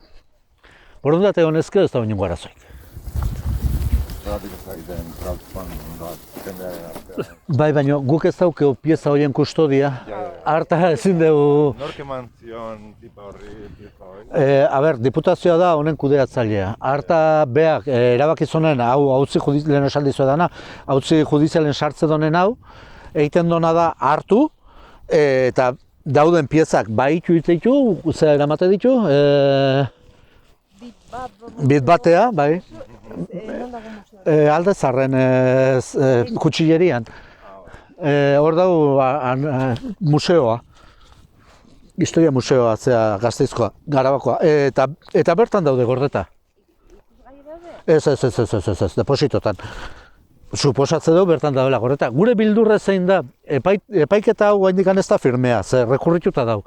borondate honezkeo ez da inongo arazoik. Bai, baina guk ez daukeo pieza horien kustodia, harta ezin dugu... Nork eman zion tipa hori, diputazioa da honen kudeatzailea. Harta beak erabakizunen, hau hautzi lehen esaldi zuedana, hautzi judizialen sartze donen hau, egiten dona da hartu, eta dauden piezak baitu iteitu, zera eramate ditu, bit batea, bai. Alde zarren kutxillerian. Hor dago museoa. Historia museoa, zera Gasteizkoa, Garabakoa. Eta bertan daude gordeta. Ez, depositotan. Suposatze dugu bertan daudela gordeta. Gure bildurre zein da, epaiketa hau gaindikan ez da firmea, zer rekurrituta dau.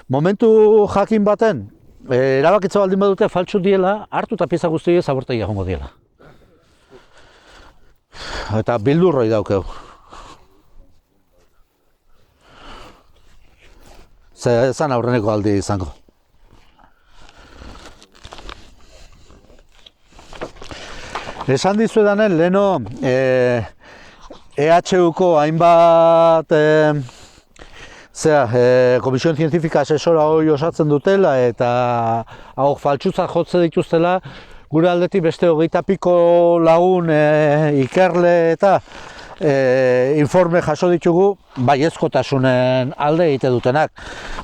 Momentu jakin baten, erabakitza baldin badute faltsu diela, hartu eta pieza guztiak zabortegia jongo diela. Eta bildurroi daukeu. Zan aurreneko aldi izango. Esan dizuedanen, leheno EHUko hainbat Komisión Zientifika asesora hori osatzen dutela eta hau faltsutzat jotze dituztela, gure aldetik beste 20 piko lagun ikerle eta informe jaso ditugu baiezkotasunen alde egite dutenak.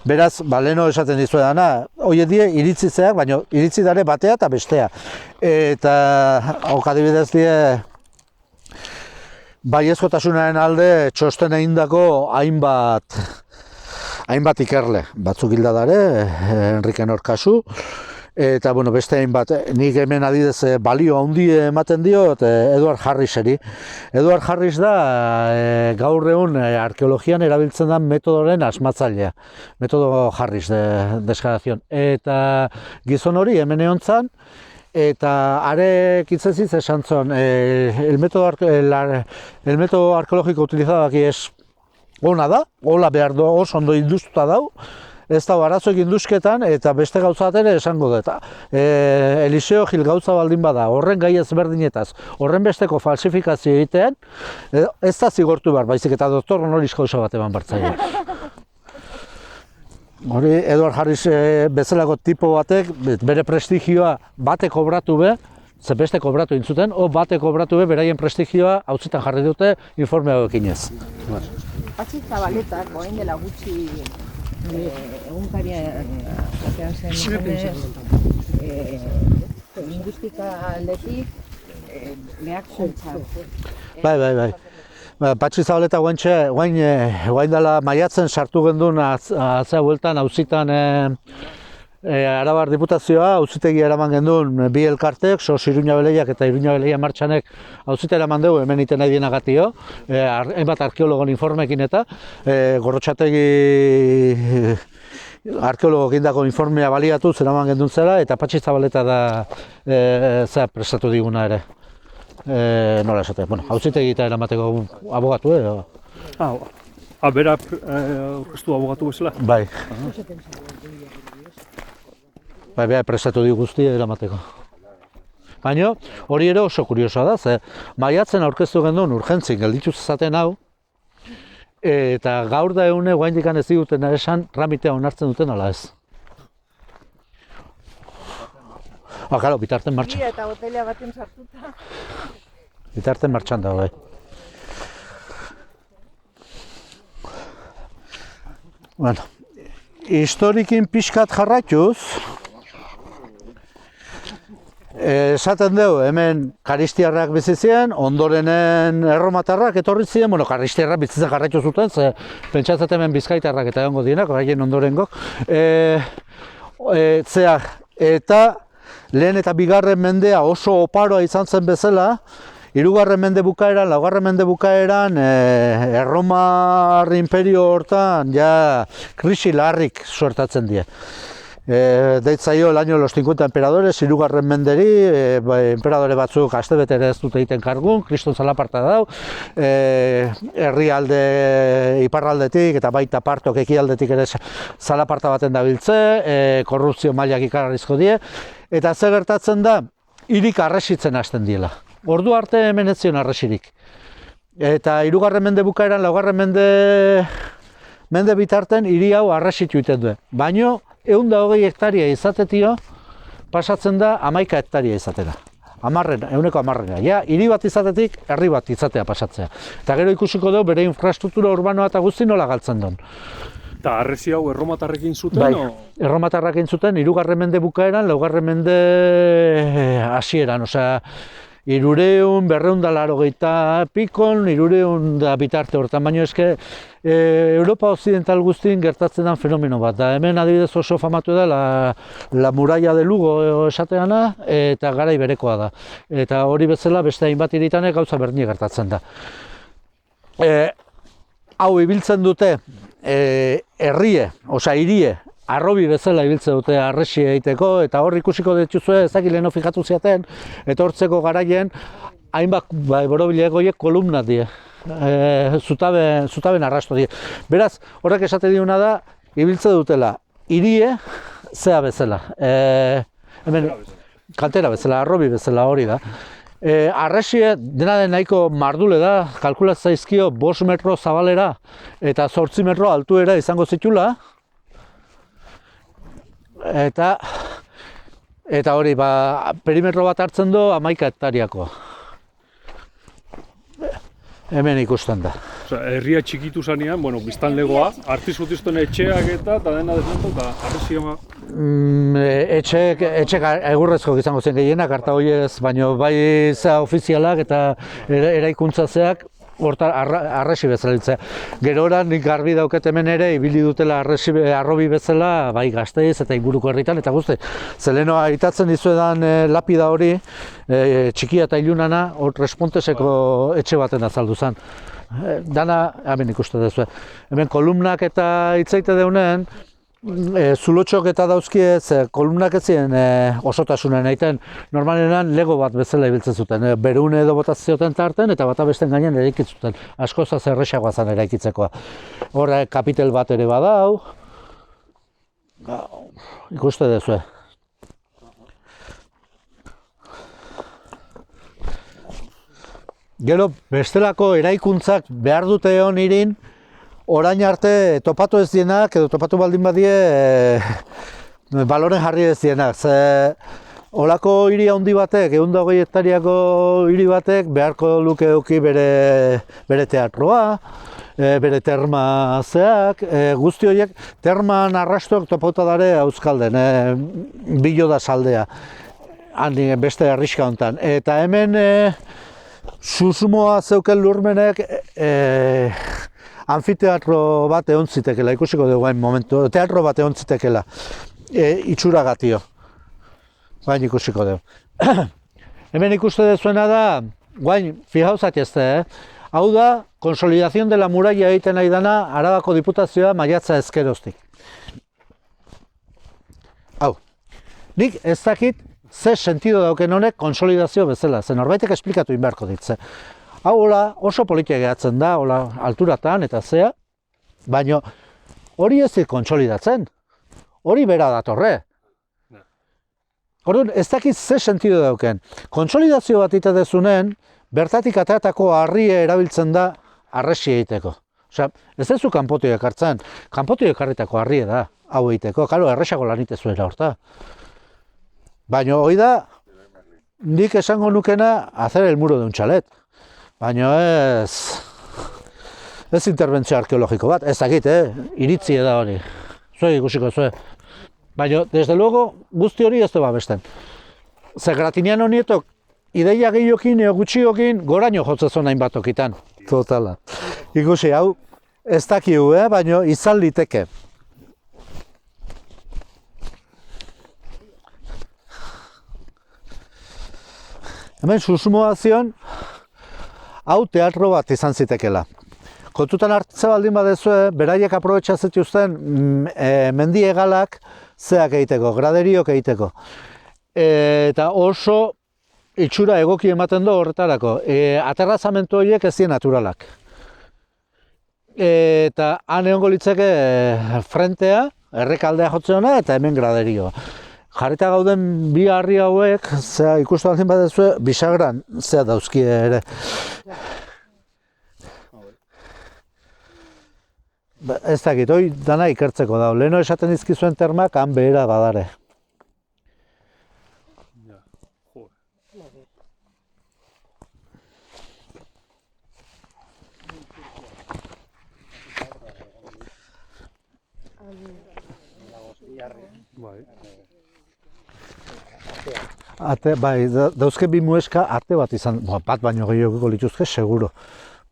Beraz, leheno esaten dizuedana, horiek die iritzizeak, baina iritzi dare batea eta bestea. Eta adibidez die baiezkotasunaren alde txosten egindako hainbat ikerle, batzuk hilda dare, Enrique Norkasu, eta bueno, beste hainbat, nik hemen adidez balio handi ematen diot Edward Harriseri. Edward Harris da gaur egun arkeologian erabiltzen da metodoren asmatzailea, metodo Harris de eskalazion. Eta gizon hori hemen egon zan, eta arek itzeziz esan zon, el método arqueológico utilizado aquí es ona da, hola behar du, oso ondo induztuta dau, ez da arazoek induzketan, eta beste gauzat ere esango dut. Eliseo Gil gauza baldin bada, horren gai ezberdinetaz, horren besteko falsifikazio egitean, ez da zigortu behar, baizik eta doktor honoris causa bat eman bartzaile. Hori, Edward Harris bezalako tipo batek, bere prestigioa bate kobratu be, ze beste kobratu intzuten, o bate kobratu be, beraien prestigioa hauzitan jarri dute informe hauekin ez. Patxi Zabaletak, orain dela gutxi egunkaria batean zen lingüistika aldetik behakuntza. Bai. Patxi Zabaleta guain dela maiatzen sartu gendun atzea bueltan auzitan Arabar Diputazioa, auzitegi eraman gendun bi elkartek, SOS Iruña Beleiak eta Iruña Beleia Martxanek auzite eraman dugu hemen iten nahi dienagatio, hainbat arkeologon informekin eta Gorrotxategi arkeologo gindako informea baliatu zeraman gendun zela, eta Patxi Zabaleta da zera prestatu diguna ere. Nola esate, bueno, auzitegi eta eramateko abogatu, Bera aurkeztu abogatu bezala? Bai. Bai, beha prestatu di guztia eramateko. Baina, hori ere oso kuriosoa da, ze maiatzen aurkeztu gendun urgentzik gelditu zezaten hau, eta gaur da egune guaindikan ez diguten esan tramitea onartzen duten ala ez. Karo, bitarten martxan. Eta hotelea baten sartuta. Bitarten martxan da, bai. Bueno, historikin pixkat jarraituz, esaten dugu, hemen karistiarrak bizi ziren, ondorenen erromatarrak etorri ziren, bueno, karistiarrak bizitzen jarraitu zuten, ze pentsatzen hemen bizkaitarrak eta egongo dienak, orain ondorengok. Eta lehen eta bigarren mendea oso oparoa izan zen bezala, hirugarren mende bukaeran, laugarren mende bukaeran, Erromar imperio hortan ja krisi larrik suertatzen die. Deitzaio el año de los 50 emperadores, hirugarren menderi, emperadore batzuk astebete ere ez dute egiten kargun, kriston zalaparta dau, herrialde iparraldetik eta baita partok ekialdetik ere zalaparta baten dabiltze, korrupzio mailak ikarrizko die, eta zer gertatzen da, hirik arresitzen hasten diela. Ordu arte hemen ez zion arresirik. Eta hirugarren mende bukaeran, laugarren mende bitarten hiri hau arresitu egiten du. Baino, 120 hektaria izatetio, pasatzen da 11 hektaria izatera. 110. Ja, hiri bat izatetik, herri bat izatea pasatzea. Eta gero ikusiko dugu bere infrastruktura urbanoa eta guzti nola galtzen duen. Eta harresi hau erromatarrekin zuten? Bai, erromatarrekin zuten, hirugarren mende bukaeran, laugarren mende hasieran, osea, 300, 280 pikon, 300 da bitarte hortan, baina eske Europa Occidental guztien gertatzen den fenomeno bat, da hemen adibidez oso famatu da la muralla de Lugo esateana, eta garai berekoa da. Eta hori bezala beste hainbat hiritanek gauza berdina gertatzen da. Hau ibiltzen dute herrie, osea hirie, arrobi bezala ibiltzen dute arresi egiteko, eta hor ikusiko dituzue ezakit leheno fijatu ziaten, etortzeko garaien hainbat borobilegoiek kolumna die, zutaben arrasto die. Beraz, horrek esate diuna da, ibiltzen dutela hirie zea bezala, hemen kantera bezala, arrobi bezala hori da. Arresie dena den nahiko mardule da, kalkulatzen zaizkio 5 metro zabalera eta 8 metro altuera izango zitula. Eta hori, perimetro bat hartzen du 11 hektariakoa. Hemen ikusten da. Herria txikitu zanean, biztanlegoa, artizutizten etxeak eta dena desmontu, eta arresia... Etxek egurrezko izango zen gehienak, harta horiez, baina bai zea ofizialak eta eraikuntza zeak arresi bezala hiltzea. Gerora nik garbi dauket hemen ere, ibili dutela arrobi bezala, bai Gasteiz eta inguruko herritan, eta guzti. Zeleno aitatzen dizuedan lapida hori, txikia eta ilunana, hor Responteseko etxe baten azaldu zen. Dana, hemen ikuste duzu. Hemen kolumnak eta hitzaite deunen, zulotxok eta dauzkie, kolumnak ez ziren osotasunen egiten, normalenan lego bat bezala ibiltzen zuten, berune edo botazioten tarten eta bata besten gainean eraikitzuten, askoz erresagoa zen eraikitzekoa. Horre kapitel bat ere badau, ikuste duzu. Gero, bestelako eraikuntzak behar dute hon irin, orain arte topatu ez dienak, edo topatu baldin badie, baloren jarri ez dienak. Olako hiri handi batek, 120 hektariako hiri batek, beharko luke eduki bere teatroa, bere termazeak, guzti horiek, terman arrastoak topauta dare Euskalden, bilo da saldea, beste herriska hontan. Eta hemen, susumoa zeuken lurmenek, anfiteatro bat egon zitekela, ikusiko dugu hain momentu, teatro bat egon zitekela, itxuragatio, guain ikusiko dugu. Hemen ikuste dezuena da, guain, fijauzak ezte, hau da, konsolidazion dela muralla egiten nahi dana, Arabako Diputazioa maiatza ezkeroztik. Hau, nik ez dakit, ze sentido dauken honek konsolidazio bezala, zen norbaitek esplikatu inbeharko ditze. Hau oso politia gehatzen da, alturatan eta zea, baina hori ez dit kontsolidatzen, hori bera datorre. Orduan, ez dakit ze sentido dauken. Konsolidazio bat ite dezunen, bertatik ateatako harrie erabiltzen da arresi egiteko. Osea, ez dezu kanpotio ekartzen, kanpotio ekarritako harrie da, hau egiteko, karo, erresago lan itezuela horta. Baina hoi da, nik esango nukena hacer el muro de un chalet. Baina ez interbentzio arkeologiko bat, ez dakit, iritzie da hori. Zuek ikusiko zue. Baina, desde luego, guzti hori ez du babesten. Ze Gratiniano Nietok, ideia gehiokin, gutxiokin, goraino jotzezon hain bat okitan. Totala. Ikusi, hau, ez dakiu, baina izan liteke. Hemen susumoa zion, hau teatro bat izan zitekela. Kontutan hartze baldin badezue, beraiek aprobetxazetuzten mendi hegalak zeak egiteko, graderiok egiteko. Eta oso itxura egoki ematen du horretarako. Aterrazamentu horiek ez dira naturalak. Eta han egongo litzeke frentea, errekaldea jotzeona eta hemen graderioa. Jarrita gauden bi harri hauek, ikustu baldin badezue, bisagran zea dauzkie ere. Ez dakit, hoi dana ikertzeko da. Leheno esaten dizkizuen termak, han behera badare. Bai, dauzke bi mueska ate bat izan, bat baino gehiago lituzke, seguro.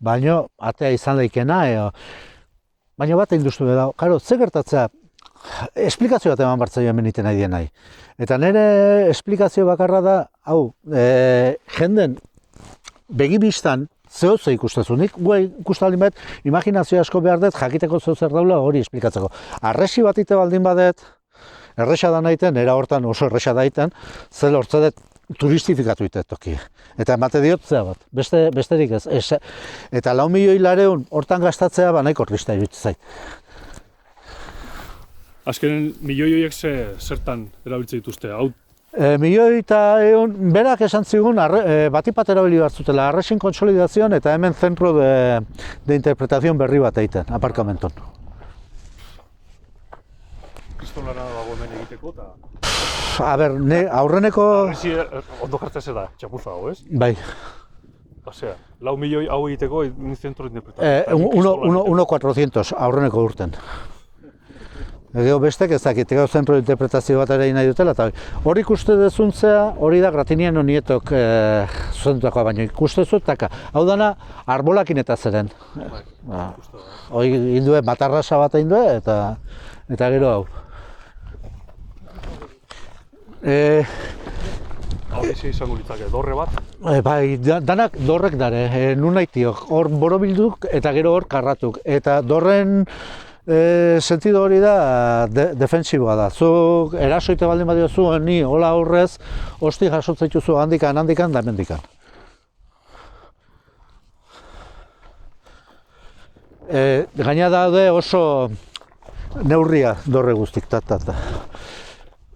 Baina atea izan leikena, baina bat egin duztu da. Karo, ze gertatzea, esplikazio bat eman bartzaio hemen iten nahi dien nahi. Eta nire esplikazio bakarra da, hau, jenden begibistan zehoze ikustezu. Nik ikustu baldin bat, imaginazio asko behar dut, jakiteko zeu zer daula hori esplikatzeko. Arresi bat ite baldin badet, erresa da nahiten, era hortan oso erresa daiten, zel hortze dut turistifikatu ite toki. Eta emate diot zea bat, besterik ez. Eta 4.200.000 hortan gastatzea nahiko trista iruditzen zait. Azkenen milioi horiek zertan erabiltzen dituzte, hau? Milioi eta berak esan zigun batipat erabili bat zutela, arresin konsolidazioan eta hemen zentro de interpretazion berri bat egiten, aparkamenton. Kriston lana dago hemen egiteko eta... A ber, aurreneko... Arresi ondo jartzea da, txapuza hau, ez? Bai. Osea, 4 milioi hau egiteko un zentro de interpretazio. 1.400 aurreneko urten. Gero bestek ez dakit, gero zentro interpretazio bat ere nahi dutela, eta hori ikuste dezuntzea, hori da Gratiniano Nietok zuzendutakoa, baina ikuste zutaka. Hau dana, arbolakin eta zeren. Hori indue, batarrasa bat indue, eta gero hau. Hau izango litzake, dorre bat. Bai, danak dorrek dare, nun naitiok, hor borobilduk eta gero hor karratuk. Eta dorren sentido hori da defensiboa da. Zuk erasoite baldin badiozu, ni hola aurrez, hosti jasotzen dituzu handikan, da mendikan. Gaina daude oso neurria dorre guztik,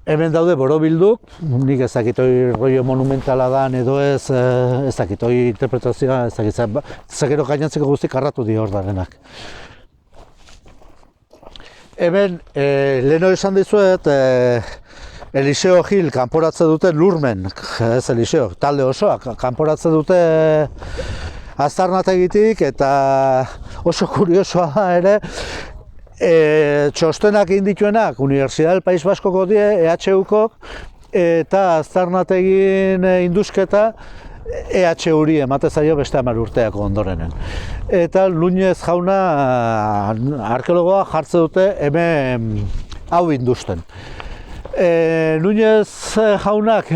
Hemen daude borobilduk, nik ez dakit hori rollo monumentala da, edo ez dakit hori interpretazioa, ez dakit, gero gainantzeko guztik karratu dio hor darenak. Hemen, leheno esan dizuet, Eliseo Gil kanporatze dute Lurmen, ez Eliseo, talde osoa, kanporatze dute aztarnategitik, eta oso kuriosoa da ere, txostenak egin dituenak Universidad del País Baskoko die, EHUko, eta aztarnategin indusketa EHU-ri emate zaio beste 10 urteako ondorenen. Eta Núñez jauna arkeologoa jartze dute hemen hau industen. Núñez jaunak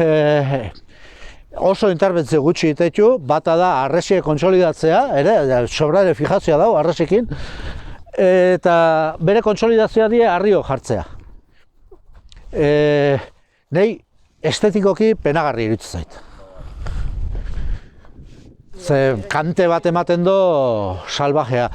oso interbentzio gutxi itetu, bata da arresie kontsolidatzea, ere, sobrare fijazioa dago arresiekin, eta bere konsolidazioa die harrio jartzea. Nei estetikoki penagarri iruditzen zait. Ze kante bat ematen do salvajea.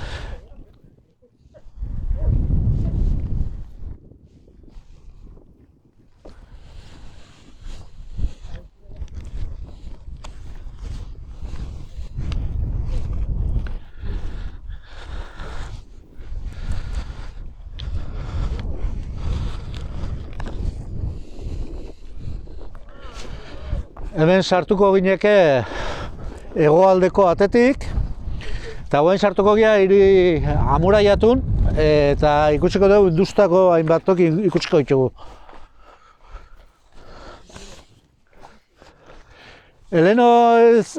Hemen sartuko gineke hegoaldeko atetik, eta guen sartuko gira hiri amuraiatun, eta ikusiko dugu industako hainbat toki ikusiko ditugu. Heleno ez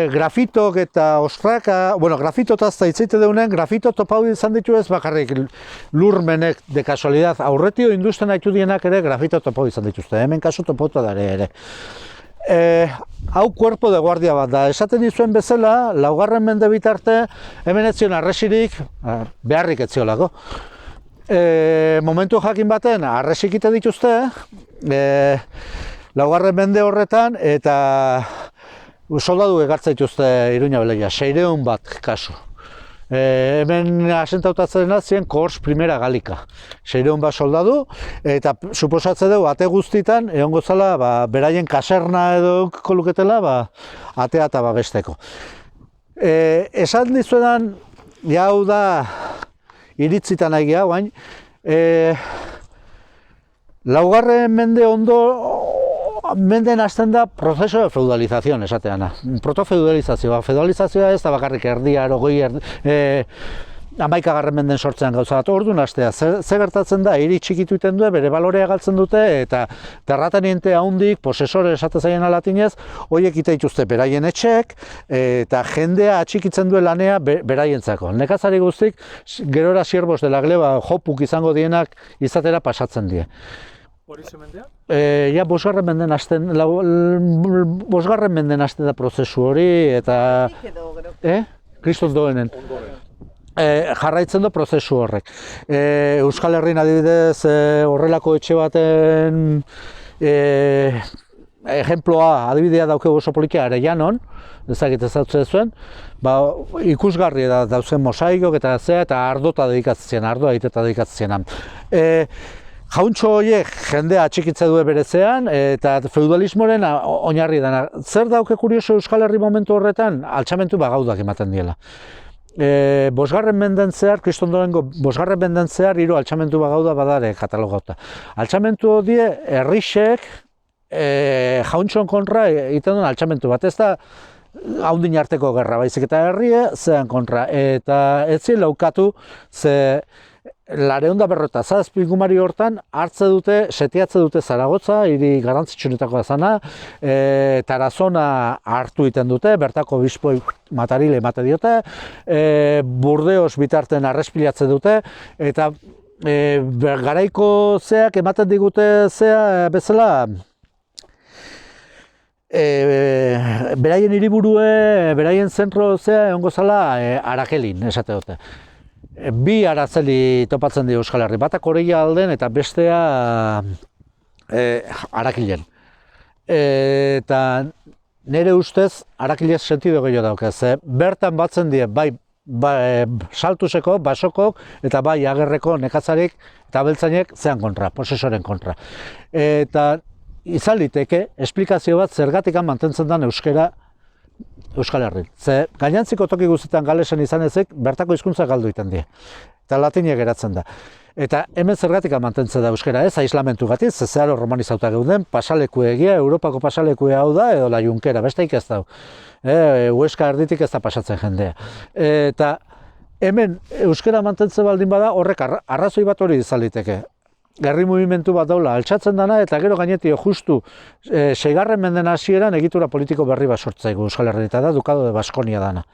grafitok eta ostraka, bueno, grafitotaz zaitzeite deunen, grafito topau izan ditu ez bakarrik Lurmenek de kasualidad. Aurretio industen haitu dienak ere grafito topau izan dituzte, hemen kasu topauta dare ere. Hau cuerpo de guardia bat da, esaten dizuen bezala, 4. mende bitarte, hemen ez zion arresirik, beharrik ez ziolako. Momentu jakin baten, arresik ite dituzte, 4. mende horretan, eta soldadu egartza dituzte Iruña Beleia, 600 bat kasu. Hemen asentautatzen ziren Kors Primera Galika. 600 bat soldadu, eta suposatze dugu ate guztitan, egongo zala, beraien kaserna edo koluketela, atea eta besteko. Esan dizuetan, jau da, iritzitan egia, guain, 4. mende ondo, menden hasten da proceso de feudalización, esateana. Protofeudalizazioa. Feudalizazioa ez da bakarrik erdia, 11. menden sortzean gauza bat. Orduan hastea, ze gertatzen da, hiri txikitu iten du, bere balorea galtzen dute, eta terrateniente handik, posesore esate zaien latinez, horiek ite dituzte beraien etxeek, eta jendea atxikitzen duen lanea beraientzako. Nekazari guztik, gerora siervos de la gleba jopuk izango dienak izatera pasatzen die. Hori zemendea? Ja, 5. menden hasten da prozesu hori, eta... Kristos doenen. Jarraitzen du prozesu horrek. Euskal Herrin adibidez horrelako etxe baten ejemploa, adibidea daukegu oso polikia Arellanon, ezagit ezautzen zuen, ikusgarri da dauzen mosaikok eta zea, eta ardota dedikatzen, ardoa egiteta dedikatzen. Jauntxo horiek jendea atxikitze du berezean, eta feudalismoren oinarri dena. Zer dauke kurioso Euskal Herri momentu horretan, altxamentu bagaudak ematen diela. 5. menden zehar, Kristondorengo 5. menden zehar, hiru altxamentu bagauda badare katalogauta. Altxamentu die, herrixek, jauntxon kontra egiten duen altxamentu bat. Ez da haundin arteko gerra baizik, eta herrie zean kontra. Eta ez zin laukatu, ze 257 ingumari hortan setiatze dute Zaragotza, hiri garrantzitsuenetakoa zana, Tarazona hartu egiten dute, bertako bispoi matarile emate diote, Burdeos bitarten arrespilatze dute, eta garaiko zeak ematen digute zea bezala, beraien hiriburue, beraien zentro zea egongo zala Arakelin, esate dute. Bi Arazeli topatzen dira Euskal Herri, bata Koreia alden eta bestea Arakilen. Eta nire ustez Arakilez sentido gehiago dauka, ze bertan batzen die bai Saltuseko, Basokok eta bai Agerreko nekatzarik eta beltzainek zean kontra, posesoren kontra. Eta izan liteke esplikazio bat zergatik mantentzen den euskera Euskal Herri. Ze gainantziko toki guztietan galesen izan ezek bertako hizkuntza galdu egiten die. Eta latinia geratzen da. Eta hemen zergatik mantentzen da euskera, ez aislamentu gatik, ze zeharo romanizauta geuden, pasaleku egia, Europako pasaleku hau da edo la Junkera, besteik ez da. Hueska erditik ez da pasatzen jendea. Eta hemen euskera mantentzen baldin bada horrek arrazoi bat hori izan liteke. Herri mugimendu bat daula altxatzen dana eta gero gainetio justu 6. menden hasieran egitura politiko berri bat sortzaigu Euskal Herrian eta da Dukado de Baskonia dana.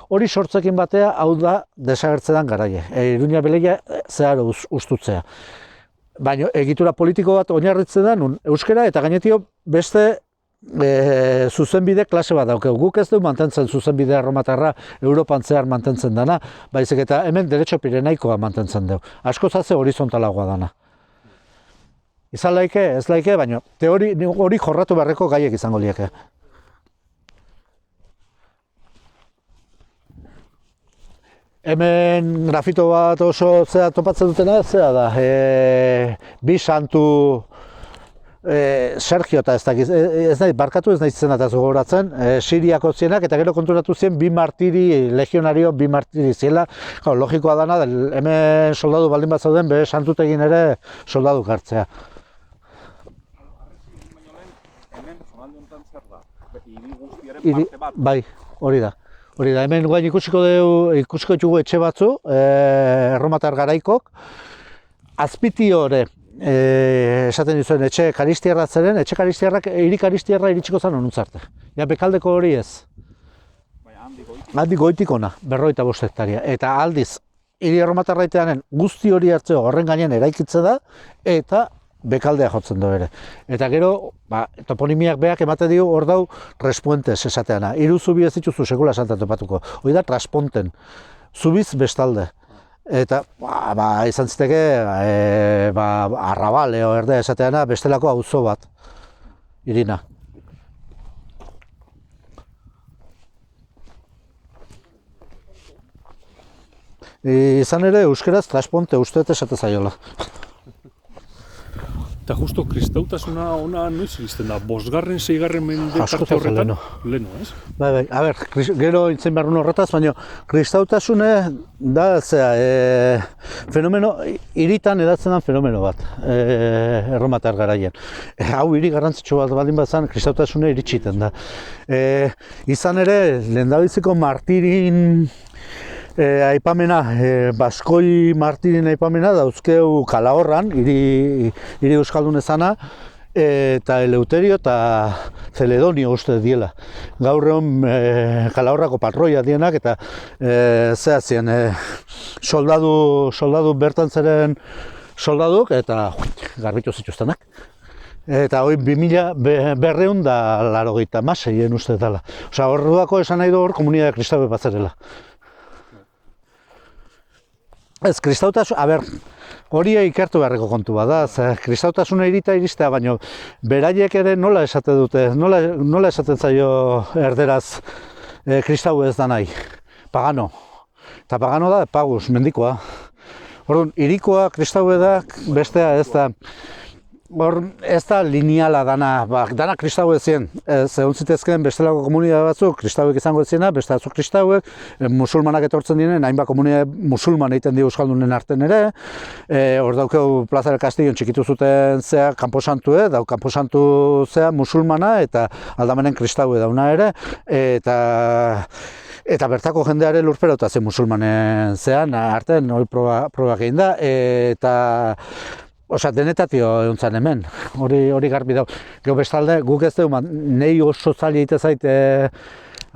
Hori sortzekin batea hau da desagertzean garaie. Iruña Beleia zeharo ustutzea. Baina egitura politiko bat oinarritzen da nun euskera eta gainetio beste zuzenbide klase bat daukegu. Guk ez du mantentzen zuzenbidea erromatarra Europan zehar mantentzen dana, baizik eta hemen derecho pirenaikoa mantentzen dugu. Askoz haze horizontalagoa dana. Izan laike, ez laike, baina hori jorratu beharreko gaiek izango lieke. Hemen grafito bat oso zea topatzen dutena, zea da, bi santu Sergio eta ez nahi, barkatu ez nahi zena eta gogoratzen, Siriako zienak eta gero konturatu zien bi martiri, legionario bi martiri ziela, logikoa dana, hemen soldadu baldin bat zauden, bere santutegin ere soldadu hartzea. Bai, hori da. Hemen guain ikusiko ditugu etxe batzu, erromatar garaikok, azpitiore, esaten dizuen etxe karistiarra zeren, etxe karistiarrak, hiri karistiarra iritsiko zen honuntzarte. Ja, bekaldeko hori ez. Handik goitik ona, 55 hektaria. Eta aldiz, hiri erromatarraiteanen guzti hori hartzeo horren gainen eraikitze da, eta bekaldea jotzen du ere. Eta gero, toponimiak beak emate dio hor dau respuentes esateana. 3 zubi ez dituzu sekula esaten topatuko. Hoi da trasponten, zubiz bestalde. Eta izan ziteke arrabal erde esateana bestelako auzo bat, irina. Izan ere euskeraz trasponte usteet esate zaiola. Eta justo kristautasuna ona noiz iristen da, 5. 6. mende parte horretan? Leno, ez? Bai, a ber, gero hitzen behar horretaz, baina kristautasune da, fenomeno, hiritan edatzen den fenomeno bat, erromatar garaien. Hau hiri garrantzitsu bat baldin bat zen, kristautasune iritsiten da. Izan ere, lehendabiziko martirin aipamena, Baskoi martirin aipamena dauzkeu Kalahorran, hiri euskaldun ezana, eta Eleuterio eta Celedonio uste diela. Gaur egun Kalahorrako patroia dienak eta zehazien soldadu bertan zeren soldaduk eta garbitu zituztenak. Eta hori 2286 uste dela. Osa, orduako esan nahi du hor komunidade kristaue bat zerela. Ez, kristautasun, hori ikertu beharreko kontu bada, kristautasuna iristea, baina beraiek ere nola esate dute, nola esaten zaio erderaz kristau ez da nahi, pagano. Eta pagano da pagus, mendikoa. Orduan, hirikoa kristaue da, bestea ez da, hor ez da lineala dana, dana kristau ezien. Egon zitezkeen bestelako komunidade batzuk, kristauek izango eziena, beste batzuk kristauek, musulmanak etortzen diren, hainbat komunidade musulman egiten dio euskaldunen arten ere. Hor daukeu Plaza del Castillo txikitu zuten zea kanposantu, kanposantu zea musulmana eta aldamenen kristaue dauna ere, eta bertako jendeare lurperota zen musulmanen zean, artean hori probak egin da, eta osea, denetatio egon zen hemen, hori garbi dago. Gero bestalde, guk ez dugu, nahi oso zaila egite zait,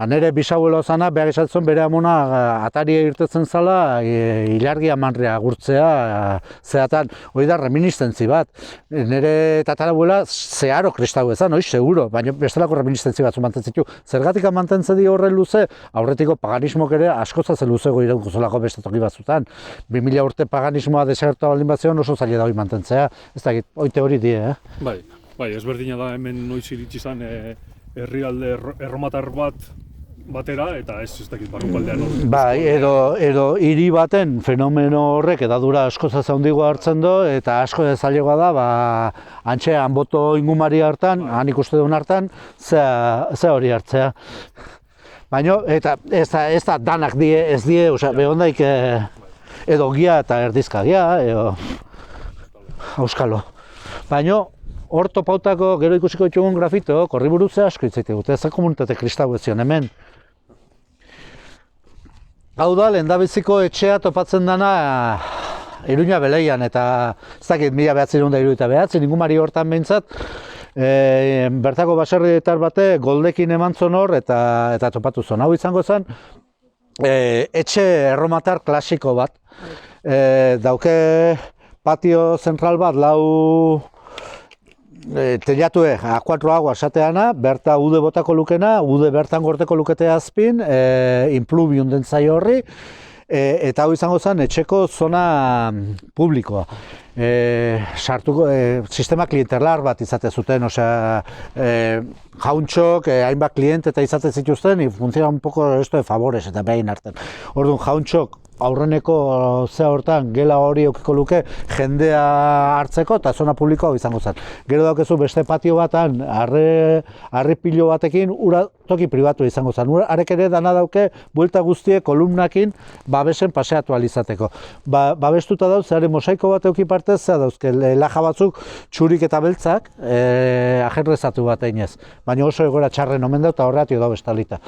nire bisabuelo zana, behar esatzen bere amona ataria irtetzen zala, ilargia manrea gurtzea, zeatan, hori da reminiscentzi bat. Nire tatarabuela zeharo kristau ezan, hori seguro, baina bestelako reminiscentzi batzu mantentzitu. Zergatik mantentzen di horren luze, aurretiko paganismok ere askozazen luzego irauko zelako beste toki batzutan. 2000 urte paganismoa desertua baldin bat zeon oso zaila da hori mantentzea, ez dakit, hori teori die, Bai, ezberdina da hemen noiz iritsi zen herrialde erromatar batera eta ez dakit barrukaldean. Bai, edo hiri baten fenomeno horrek edadura asko handigoa hartzen du eta asko zailagoa da, antxe Anboto ingumari hartan, han ikuste duen hartan, ze hori hartzea. Baina, eta ez da danak ez die, osea, behondaik edo gia eta erdizka gia, edo auskalo. Baina, hor topautako gero ikusiko ditugun grafito, korriburutze asko hitzaite dute, ez da komunitate kristau ez zion hemen. Hau da, lehendabiziko etxea topatzen dana Iruña Beleian, eta ez dakit 1979, ingumari hortan behintzat, bertako baserrietar bate goldekin eman zon hor eta topatu zon. Hau izango zen, etxe erromatar klasiko bat. Dauke patio zentral bat, lau telatue A4 agua esateana, berta ude botako lukena, ude bertan gorteko lukete azpin, impluvium den zaio horri, eta hau izango zen etxeko zona publikoa. Sistema klientelar bat izate zuten, osea, jauntxok, hainbat klient eta izate zituzten, funtziona un poco esto de favores eta behin arten. Orduan, jauntxok aurreneko zea hortan gela hori eukiko luke jendea hartzeko eta zona publikoa izango zen. Gero daukezu beste patio batan, harri pilo batekin, ura toki pribatu izango zen. Arek ere dana dauke buelta guztie kolumnakin babesen paseatu alizateko. Babestuta dauz, zeare mosaiko bat euki partez, zea dauzke laja batzuk txurik eta beltzak ajerrezatu bat einez. Baina oso egoera txarren omen da eta horretio da bestalita.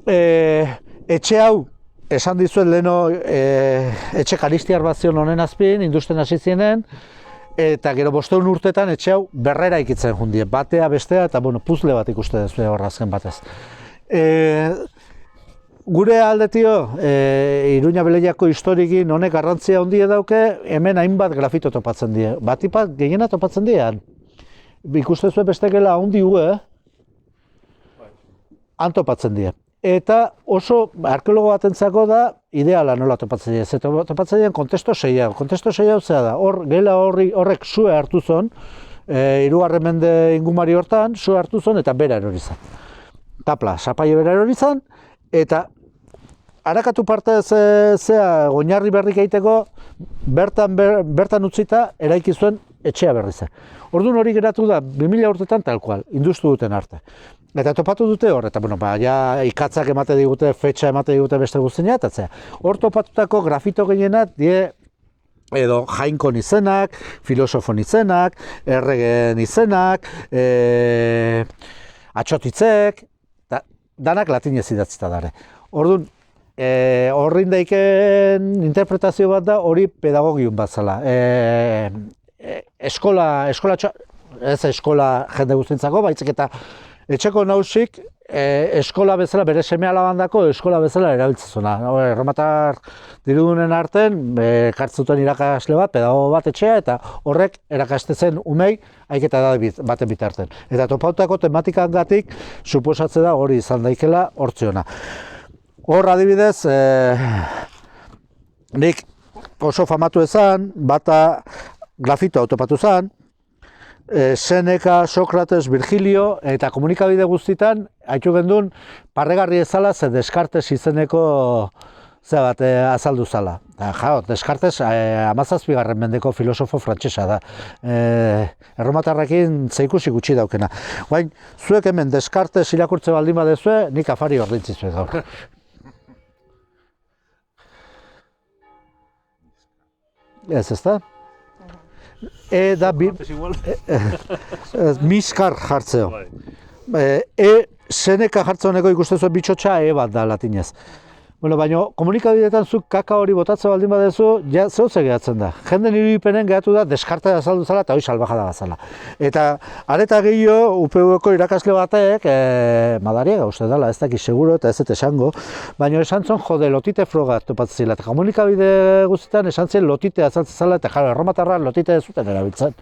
Etxe hau, esan dizuet leheno etxe karistiar bat zion honen azpin, industen hasi zienen, eta gero 500 urtetan etxe hau berrera ikitzen jundie, batea, bestea, eta puzle bat ikuste dezue horra azken batez. Gure aldetio, Iruña Beleiako historikin honek garrantzia handia dauke, hemen hainbat grafito topatzen die. Batipat gehiena topatzen diean. Ikuste zuen beste gela handi han topatzen die. Eta oso arkeologo batentzako da ideala nola topatzen dira. Ze topatzen dira kontesto sei hau. Kontesto sei hau zea da, gela horrek sue hartu zon, 3. mende ingumari hortan, sue hartu zon eta bera erori zan. Tapla, sapaio bera erori zan, eta harakatu parte zea oinarri berrik egiteko, bertan utzita eraiki zuen etxea berri zen. Orduan hori geratu da 2000 urtetan tal kual, industu duten arte. Eta topatu dute hor, eta ikatzak emate digute, fetxa emate digute beste guztiena, eta zea. Hor topatutako grafito gehienak die edo jainkon izenak, filosofon izenak, erregen izenak, atxotitzek, danak latinez idatzita dare. Orduan, horrin daiken interpretazio bat da hori pedagogiun bat zela. Eskola jende guztientzako, baizik eta etxeko nausik eskola bezala, bere seme alabandako eskola bezala erabiltzen zuna. Erromatar dirudunen arten, kartzuten irakasle bat, pedagogo bat etxea, eta horrek erakastezen umei haiketa baten bitarten. Eta topautako tematikangatik suposatze da hori izan daikela hortziona. Hor adibidez, nik oso famatu ezan, bata grafito autopatu zan, Seneca, Sokrates, Virgilio eta komunikabide guztitan haitu gendun parregarri ezala ze Descartes izeneko zea bat azaldu zala. Descartes 17. mendeko filosofo frantsesa da. Erromatarrekin zeikusi gutxi daukena. Guain, zuek hemen Descartes irakurtze baldin badezue, nik afari ordintzizuet gaur. Ez da? Da miskar jartzeo. Seneka jartzeoneko ikustezu bitxotxa bat da latinez. Bueno, baina komunikabideetan zuk kaka hori botatzen baldin badezu, ja zehotze gehatzen da. Jenden irudipenen gehatu da Descartes azaldu zala eta hori salbajada bazala. Eta areta gehiago UPV-ko irakasle batek, Madariaga uste dela, ez dakit seguro eta ez dut esango, baina esan zon jode lotite froga topatzen zila. Eta komunikabide guztietan esan zen lotite azaltzen zala eta jaro erromatarra lotite zuten erabiltzen.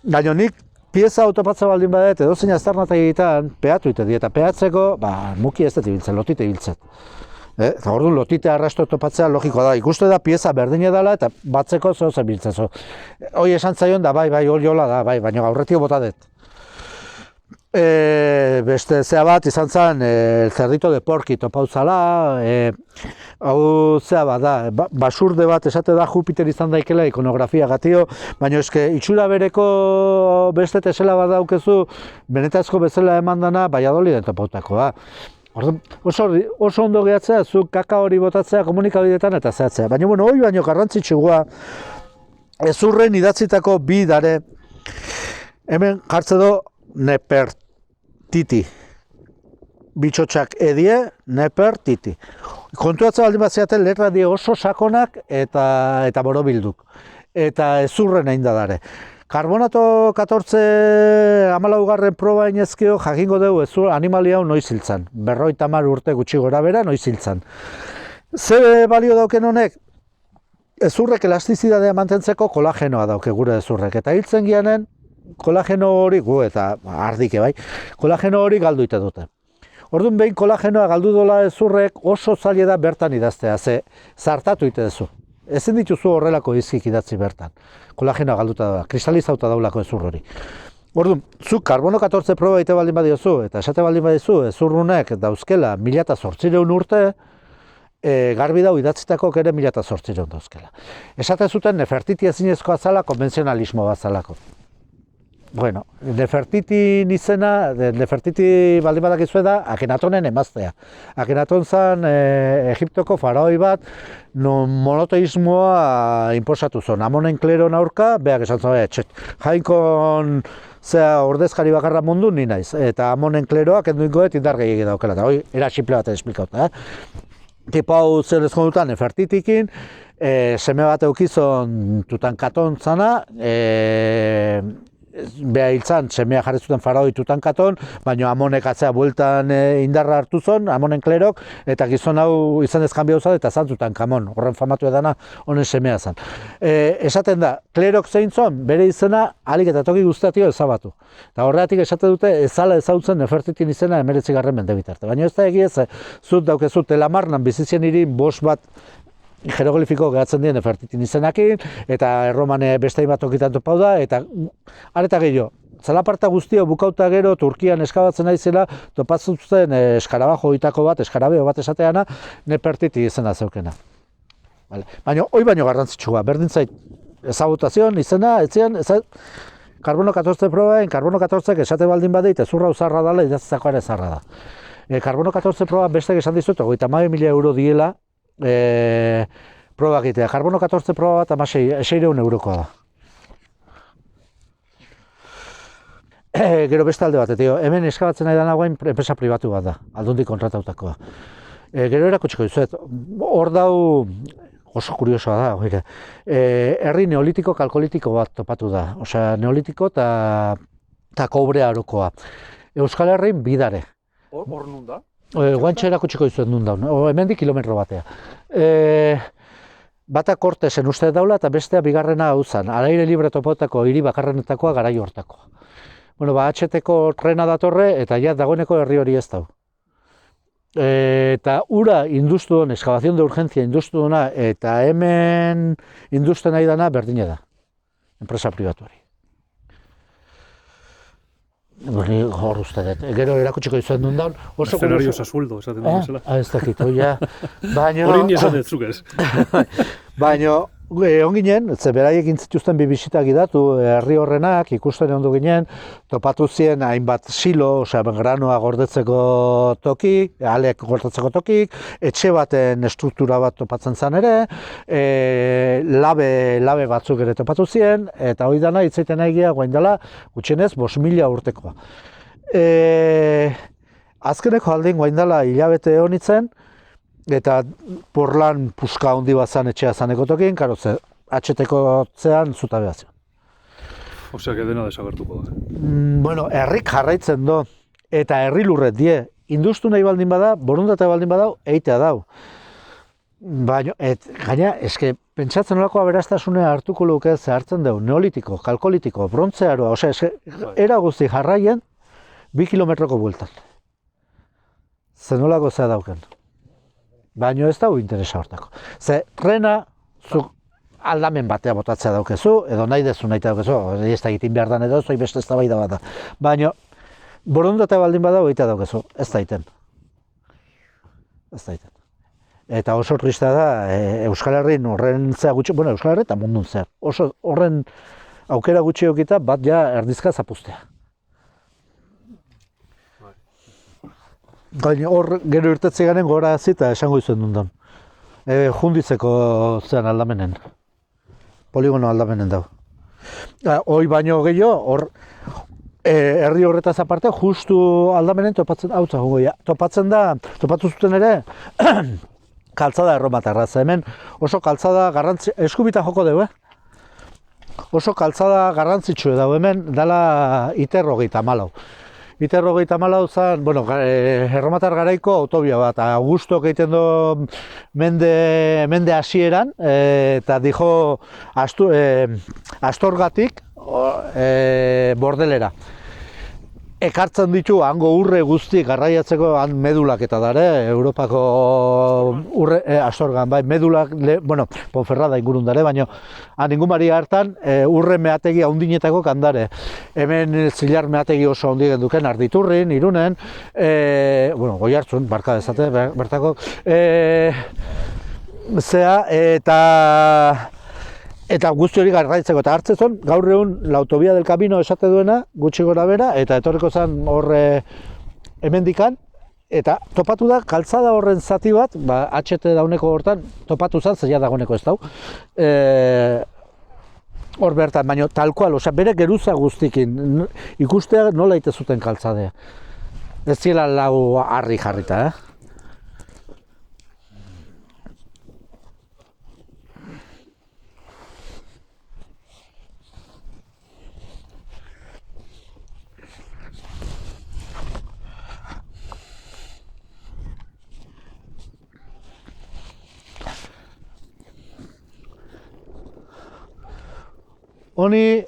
Baina nik pieza autopatzen baldin badet edozein aztarnategitan peatu ite di eta peatzeko, muki ez dut ibiltzen, lotite ibiltzen. Eta orduan lotite arrasto topatzea logikoa da. Ikuste da pieza berdina dela eta batzeko zehozen biltzezo. Hoi esan zaion da, bai, hori hola da, baina aurretio bota dut. Beste zea bat izan zen el cerdito de porki topauzala, hau zea bat da, basurde bat esate da Jupiter izan daikela ikonografia gatio, baina eske itxura bereko beste tesela bat daukezu, benetazko bezala eman dana Valladoliden topautakoa. Oso ondo gehatzea, zu kaka hori botatzea komunikabideetan eta zehatzea. Baina, hori baino garrantzitsua, ezurren idatzitako bi dare, hemen jartze do Nefertiti. Bitxotxak edie, Nefertiti. Kontuatza baldin bat zeaten letra die oso sakonak eta borobilduk. Eta ezurren egin da dare. Karbonato 14 14. proba inezkio jakingo dugu ezur animalia hau noiz hiltzan. 50 urte gutxi gora bera noiz hiltzan. Ze balio dauken honek? Ezurrek elastizidadea mantentzeko kolagenoa dauke gure ezurrek. Eta hiltzen gianen kolageno hori, eta ardike bai, kolageno hori galdu ite dute. Orduan behin kolagenoa galdu dola ezurrek oso zaila da bertan idaztea, ze zartatu ite duzu. Ezin dituzu horrelako izkik idatzi bertan. Kolagenoa galduta da, kristalizauta daulako ezur hori. Orduan, zuk karbono 14 proba ite baldin badiozu, eta esate baldin badizu, ezurrunek dauzkela 1800 urte, garbi dau idatzitako ere 1800 dauzkela. Esate zuten Nefertiti ezinezkoa zala, konbentzionalismo bat zalako. Bueno, Nefertiti izena, Nefertiti baldin badakizue da, Akenatonen emaztea. Akenaton zan Egiptoko faraoi bat, non monoteismoa inposatu zon. Amonen kleron aurka, beak esan zuen, jainkon ordezkari bakarra mundu ni naiz. Eta Amonen kleroak enduingoet indar gehiagi daukela. Eta hoi, era simple bat esplikauta. Tipo hau zer ezkondutan Nefertitikin, seme bat eukizon Tutankaton zana, beha hiltzan, semea jarri zuten faraoi Tutankaton, baina Amonek atzea bueltan indarra hartu zon, Amonen klerok, eta gizon hau izan ezkan behar eta zan Tutankamon, horren famatu edana, honen semea zan. Esaten da, klerok zein zon, bere izena, alik eta toki guztatio ezabatu. Eta horregatik esate dute, ezala ezautzen Nefertitin izena 19. mende bitarte. Baina ez da egiez, zut daukezu Telamarnan bizizien irin bost bat hieroglifiko gehatzen dien Nefertitin izenakin, eta Erromane beste bat tokitan topau da, eta areta gehiago. Zalaparta guztia bukauta gero Turkian eskabatzen naizela, topatzen eskarabajo hitako bat, eskarabeo bat esateana, Nefertiti izena zeukena. Baina, hoi baino garrantzitsua, berdin zait, ezagutazion, izena, etzian, karbono 14 probaen, karbono 14 esate baldin badeit, ezurra uzarra dela, idatzeko ere zarra da. Karbono 14 proba bestek esan dizut, 52.000 euro diela, proba egitea. Karbono 14 proba bat 600 eurokoa da. Gero beste alde bat, hemen eskabatzen nahi dana guain enpresa pribatu bat da, aldundik kontratautakoa. Gero erakutsiko dizuet, hor dau oso kuriosoa da, herri neolitiko kalkolitiko bat topatu da, osea neolitiko eta kobre arokoa. Euskal Herrin bidare. Hor nun da? Guantxe erakutsiko dizuet nun daun, hemendik kilometro batea. Bata Kortesen uste daula eta bestea bigarrena hau zan, alaire libre topotako hiri bakarrenetakoa garai hortakoa. Bueno, HT-ko trena datorre eta ja dagoeneko herri hori ez dau. Eta ura industu duen, eskabazion de urgentzia industu duena eta hemen industen nahi dana berdina da, enpresa pribatuari. Ni hor uste dut. Gero erakutsiko izan duen daun. Escenario sasueldo, esaten dut bezala. Ez dakit, oia. Baina... Hori ni esan dut zuk ez. Baina, egon ginen, ze beraiek intzituzten bi bisitak idatu, herri horrenak, ikusten ondo ginen, topatu zien hainbat silo, osea, granoa gordetzeko toki, alek gordetzeko tokik, etxe baten estruktura bat topatzen zen ere, labe batzuk ere topatu zien, eta hori dana hitzaiten egia guain dela, gutxienez, 5.000 urtekoa. Azkeneko aldin guain dela hilabete honitzen, eta porlan puska handi bat zan etxea zaneko tokin, karo ze, atxeteko zean zuta behazio. Osea, que dena desagertuko da. Bueno, herrik jarraitzen do, eta herri lurret die. Industu nahi baldin bada, borundate baldin badau, eitea dau. Baina, gaina, eske, pentsatzen nolako aberastasune hartuko luke ze hartzen dugu, neolitiko, kalkolitiko, brontzearoa, osea, eske, era guzti jarraien, 2 kilometroko bueltan. Zenolako zea dauken. Baina ez dago interesa hortako. Ze, rena, zuk aldamen batea botatzea daukezu, edo nahi dezu nahi daukezu, ez da egiten behar dan edo, zoi beste eztabaida bat da. Baina, borondate baldin badago egitea daukezu, ez da egiten. Ez da egiten. Eta oso tristea da, Euskal Herrin horren zea gutxi, bueno, Euskal Herri eta mundun zer. Oso horren aukera gutxi okita, bat ja erdizka zapustea. Gaina hor gero irtetzi garen gora zita esango izuen dundon. Junditzeko zean aldamenen. Poligono aldamenen dau. Hoi baino gehiago, hor herri horretaz aparte, justu aldamenen topatzen, hau zagoia, topatu zuten ere, kaltzada erromatarra. Hemen oso kaltzada garrantzi, eskubita joko dugu, Oso kaltzada garrantzitsue dago hemen, dala Iter 34. Iter 34 zen, bueno, erromatar garaiko autobia bat, Augustok egiten du mende hasieran, eta dijo Astorgatik Bordelera. Ekartzen ditu hango urre guzti garraiatzeko han medulak eta dare, Europako urre, Astorgan, bai, medulak, bueno, Ponferrada ingurun dare, baina han ingumari hartan urre meategi haundinetako kandare. Hemen zilar meategi oso handi genduken, Arditurrin, Irunen, bueno, Goiartzun, barka dezate, bertako, eta guzti hori garraitzeko eta hartzezon, gaur egun la autobia del camino esate duena, gutxi gora bera, eta etorriko zen horre hemendikan, eta topatu da, kaltzada horren zati bat, HT dauneko hortan, topatu zen, zeia dagoeneko ez dau, hor bertan, baina talkoal, osea, bere geruza guztikin, ikustea nola ite zuten kaltzadea. Ez ziela lau harri jarrita, Honi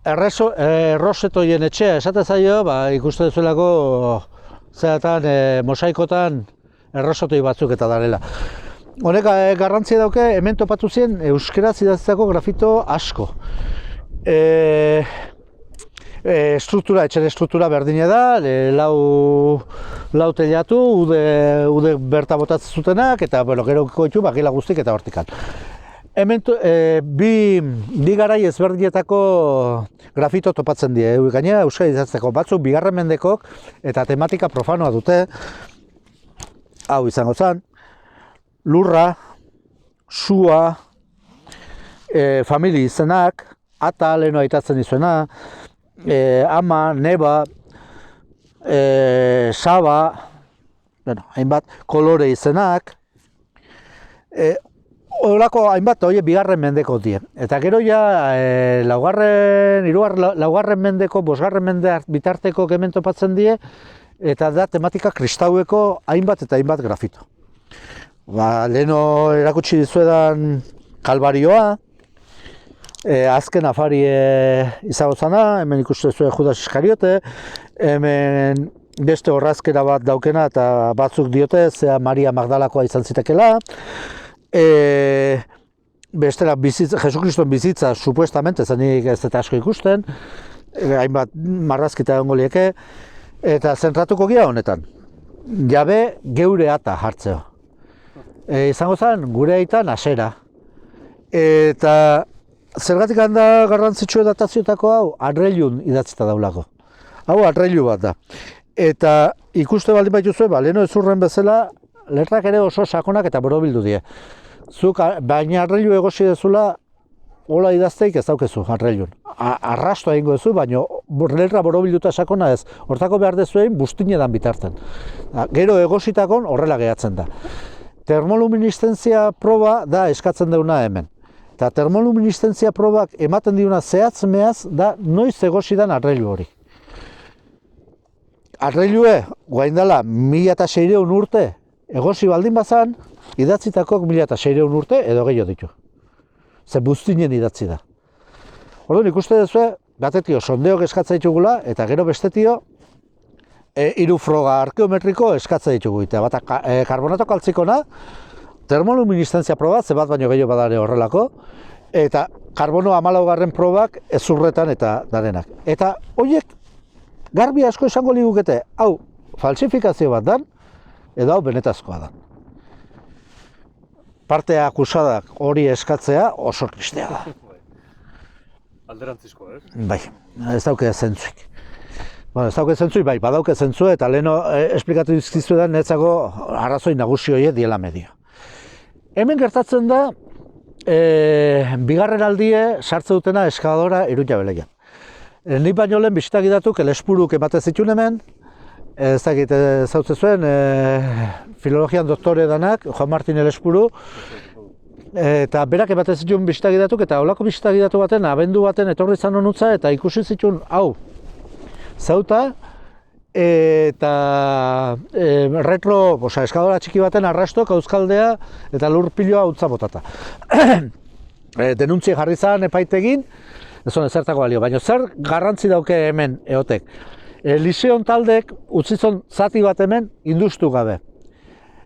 errosetoien etxea esate zaio, ikuste duzuelako zeatan mosaikotan errosetoi batzuk eta darela. Honek garrantzia dauke, hemen topatu zien euskeraz idatzitako grafito asko. Etxen estruktura berdine da, lau telatu, ude berta botatzen zutenak, eta gero koitu gila guztik eta hortikan. Hemen bi garai ezberdinetako grafito topatzen die, gainera euskara idatzeko batzuk bigarren mendekok eta tematika profanoa dute, hau izango zen, lurra, sua, famili izenak, ata leheno aitatzen izuena, ama, neba, saba, hainbat kolore izenak, horako hainbat horiek bigarren mendeko dien. Eta gero ja laugarren mendeko, bosgarren mende bitarteko hemen topatzen die, eta da tematika kristaueko hainbat eta hainbat grafito. Leheno erakutsi dizuedan Kalbarioa, azken afari izagozana, hemen ikuste zuen Judas Iskariote, hemen beste orrazkera bat daukena eta batzuk diote, zea Maria Magdalakoa izan zitekela, bestela Jesukriston bizitza supuestamente zenik ez eta asko ikusten, hainbat marrazkita egongo lieke, eta zentratuko gira honetan. Jabe geure ata jartzeo. Izango zen gure aitan asera. Eta zergatik handa garrantzitsua datazioetako hau, Arreilun idatzita daulako. Hau Arreilu bat da. Eta ikuste baldin baituzue, leheno ezurren bezala, letrak ere oso sakonak eta borobildu die. Zuk baina Arreilu egosi dezula, hola idazteik ez daukezu Arreilun. Arrasto egingo duzu, baina letra borobilduta sakona ez. Hortako behar dezuein bustinedan bitartzen. Gero egositakon horrela gehatzen da. Termoluminiszentzia proba da eskatzen deuna hemen. Eta termoluminiszentzia probak ematen diuna zehatz-mehaz da noiz egosidan Arreilu hori. Arreilue, guain dela, 1600 urte egosi baldin bazan, idatzitakok 1600 urte edo gehiago ditu. Ze buztinen idatzi da. Orduan ikuste duzue, batetio sondeok eskatzen ditugula, eta gero bestetio, hiru froga arkeometriko eskatzen ditugu. Eta bat karbonato kaltzikona, termoluminiszentzia proba, ze bat baino gehiago badare horrelako, eta karbono 14 probak ezurretan eta darenak. Eta horiek, garbi asko esango ligukete, hau falsifikazio bat dan, edo hau benetazkoa da. Parte akusadak hori eskatzea oso tristea da. Alderantzizkoa, ez? Bai, ez dauke zentzuik. Ez dauke zentzuik, bai, badauke zentzu eta leheno esplikatu dizkizu da netzako arrazoi nagusi horiek diela medio. Hemen gertatzen da, bigarren aldie sartze dutena eskadora Iruña Beleian. Nik baino lehen bisitak idatuk elespuruk ematen zituen hemen, ez dakit zautze zuen, filologian doktore danak, Juan Martin Elespuru, eta berak ematen zituen bisitak idatuk, eta holako bisitak idatu baten, abendu baten etorri zan honutza, eta ikusi zituen, hau, zauta, eta retro, eskadora txiki baten arrastok, auskaldea, eta lur piloa utza botata. Denuntzi jarri zan epaitegin, ez hone zertako balio, baina zer garrantzi dauke hemen eotek. Liseon taldek utzizon zati bat hemen industu gabe.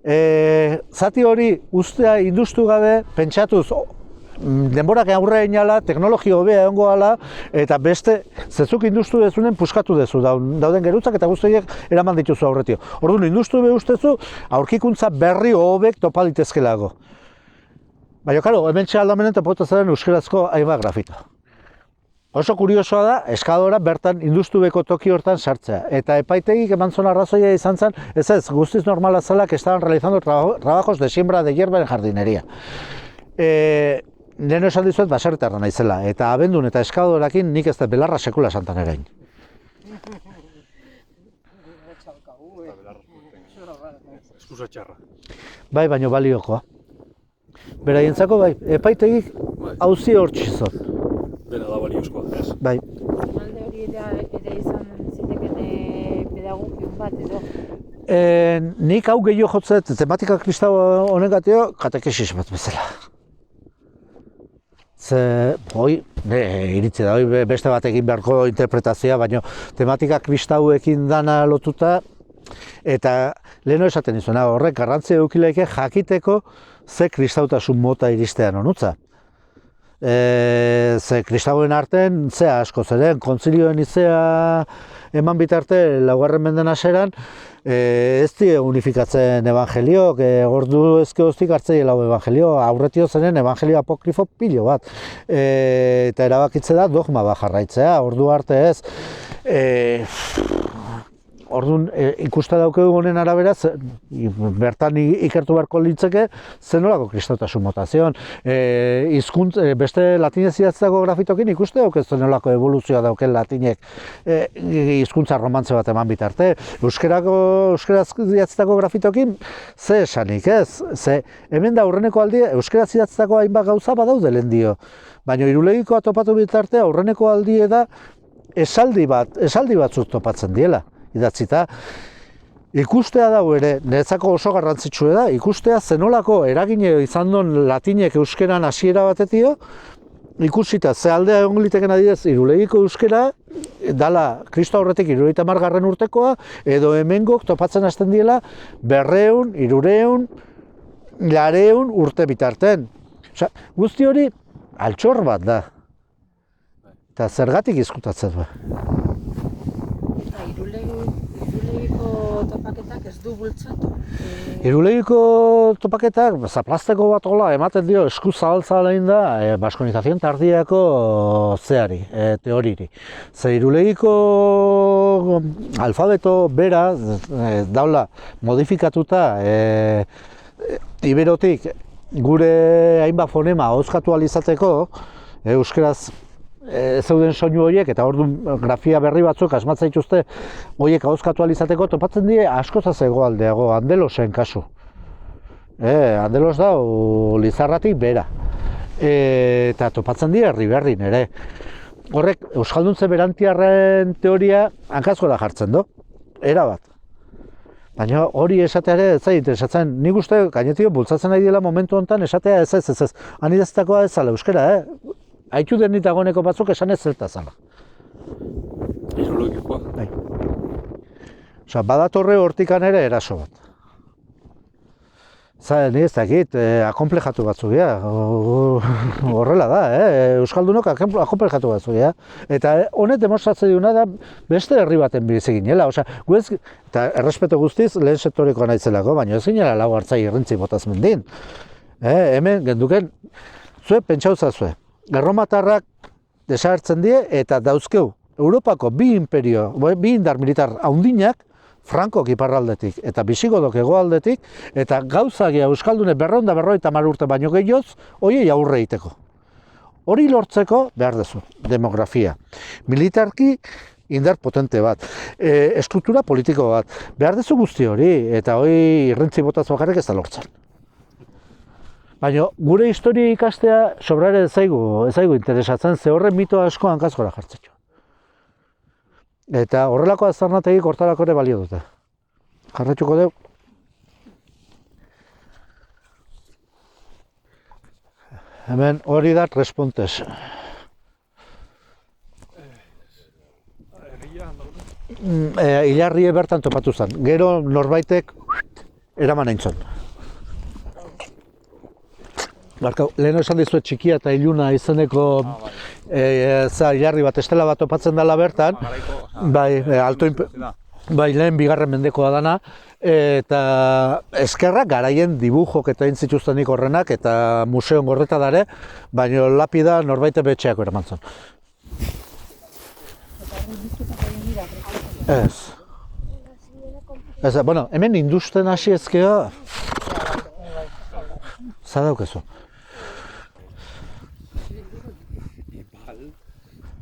Zati hori ustea industu gabe, pentsatuz, denborak aurre inala, teknologia hobea egongo ala, eta beste, zezuk industu dezunen puskatu dezu, dauden gerutzak eta guztiak eraman dituzu aurretio. Orduan, industu be ustezu, aurkikuntza berri hobek topa litezkelago. Baina, karo, hemen txaldamenen topotazaren euskerazko hainbat grafito. Oso kuriosoa da, eskadora bertan industubeko toki hortan sartzea. Eta epaitegik eman zona arrazoia izan zen, ez guztiz normala zela que estaban realizando trabajos de siembra de hierba en jardinería. Neno esan dizuet baserritarra naizela, eta abendun eta eskadorakin nik ez da belarra sekula santan erain. Eskusa txarra. Bai, baino baliokoa. Beraientzako bai, epaitegik auzi hortxizot. Dena da baliozkoa, ez? Bai. Alde hori ere izan ziteken pedagogion bat edo. Nik hau gehiago jotzet, tematika kristau honegatio, katekesis bat bezala. Ze, iritzi da, beste bat egin beharko interpretazioa, baina tematika kristauekin dana lotuta, eta leheno esaten izuna, horrek garrantzia eukileike jakiteko ze kristautasun mota iristean honutza. Ze kristauen arten, zea asko zeren, kontzilioen izea eman bitarte laugarren menden haseran, ez die unifikatzen evangelioak, ordu ezke hoztik hartzei lau evangelio, aurretio zenen evangelio apokrifo pilo bat. Eta erabakitze da dogma bat jarraitzea, ordu arte ez. Orduan, ikusta daukegu honen arabera, bertan ikertu beharko litzeke, zenolako kristautasun motazion. Beste latinez idatzeko grafitokin ikuste dauk ez zenolako evoluzioa dauken latinek hizkuntza romantze bat eman bitarte. Euskaraz idatzeko grafitokin, ze esanik ez? Ze hemen da aurreneko aldia, euskaraz idatzeko hainbat gauza badaude lehen dio. Baina irulegikoa topatu bitarte, aurreneko aldie da esaldi batzuk topatzen diela. Idatzita, ikustea dago ere, niretzako oso garrantzitsua da, ikustea zenolako eragine izan duen latinek euskeran hasiera batetio, ikusita, ze aldea egon liteken adidez, irulegiko euskera, dala, Kristo aurretik 70. urtekoa, edo hemengok topatzen hasten diela 200, 300, 400 urte bitarten. Osea, guzti hori altxor bat da. Eta zergatik izkutatzen du? Eta irulegiko topaketak ez du bultzatu. Irulegiko topaketak, zaplasteko bat hola, ematen dio esku zabaltzalein da baskonizazion tardiako zeari, teoriri. Ze irulegiko alfabeto bera daula modifikatuta iberotik gure hainbat fonema ahozkatu ahal izateko, euskeraz zeuden soinu horiek eta orduan grafia berri batzuk asmatzen dituzte horiek ahozkatu ahal izateko topatzen die askozaz hegoaldeago, Andelosen kasu. Andelos da Lizarratik bera. Eta topatzen die Erriberrin ere. Horrek Euskalduntze berantiarren teoria hankazgora jartzen du. Erabat. Baina hori esatea ere ez zait esatzen. Nik uste gainetio bultzatzen nahi dela momentu honetan esatea ez. Han idazitakoa ez zala euskera, Haitu denit dagoeneko batzuk esan ez zelta zala. Irologikoa. Bai. Osa, badatorre hortikan ere eraso bat. Ni ez dakit, akonplejatu batzuk, horrela da, Euskaldunok akonplejatu batzuk, Eta honet demostratzen diuna da beste herri baten bizi ginela, eta errespeto guztiz lehen sektoreko naitzelako, baina ez ginela lau hartzai irrintzi botaz mendin. Hemen, genduken, pentsau zazue, erromatarrak desagertzen die eta dauzkeu Europako bi indar militar haundinak, Frankok iparraldetik eta Bisigodok hegoaldetik, eta gauzagia Euskaldune 250 urte baino gehioz, horiei aurre egiteko. Hori lortzeko behar duzu, demografia. Militarki indar potente bat, estruktura politiko bat, behar duzu guzti hori, eta hori irrintzi botaz bakarrik ez da lortzen. Baina gure historia ikastea sobrare ez zaigu interesatzen, ze horren mito asko hankazgora jartzen. Eta horrelako azarnategik hortarako ere balio dute. Jarraituko dugu. Hemen hori da Trespontes. Ilarrie bertan topatu zen. Gero norbaitek eraman aintzon. Lehen esan dizuet txikia eta iluna izeneko ilarri bat, estela bat topatzen dela bertan, lehen bigarren mendekoa dana, eta eskerrak garaien dibujok eta intzituztenik horrenak, eta museon gorreta dare, baina lapida norbaite betxeako eraman zen. Ez, bueno, hemen industen hasi ezkea, zadaukezu.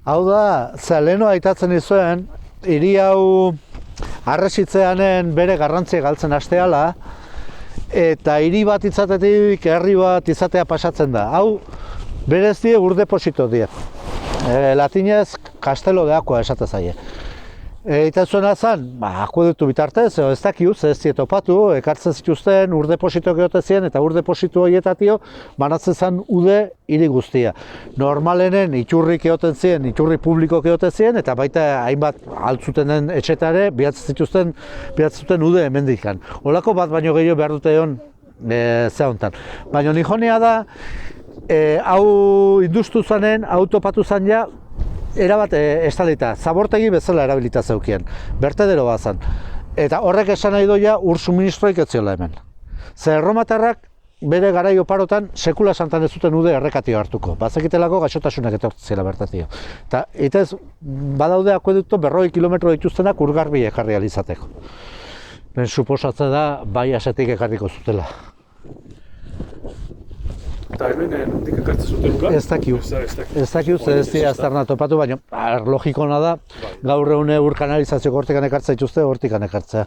Hau da, leheno aitatzen izuen, hiri hau harresitzeanen bere garrantzia galtzen hasteala, eta hiri bat izatetik herri bat izatea pasatzen da. Hau, berez die urdeposito die. Latinez, Castelo de Aqua esate zaie. Eta zuena zen, akuedutu bitartez, ez dakiuz, ez zietopatu, ekartzen zituzten urdeposito geote ziren, eta urdeposito horietatio banatzen zen ude hiri guztia. Normalenen iturrik egoten ziren, iturri publiko egoten ziren, eta baita hainbat altzutenen etxetare bihatzen zuten ude hemendikan. Holako bat baino gehiago behar dute egon zehontan. Baina nijonea da, hau industu zanen, hau topatu zan ja, erabat estalita, zabortegi bezala erabilita zeukien, bertedero bat zen. Eta horrek esan nahi doia ur suministroik ez ziola hemen. Ze erromatarrak bere garai oparotan sekula santan ez zuten ude errekatio hartuko. Bazekitelako gaixotasunak etortzela bertatio. Eta itez, badaude akuedukto 100 kilometro dituztenak urgarbi ekarri alizateko. Ben suposatzen da, bai asetik ekarriko zutela. Eta hemen nondik ekartzen zuten ura? Ez dakiu. Ez dakiu, ez dira aztarna topatu, baina logikona da, gaur egun ur kanalizazio hortikan ekartzea dituzte, hortikan ekartzea.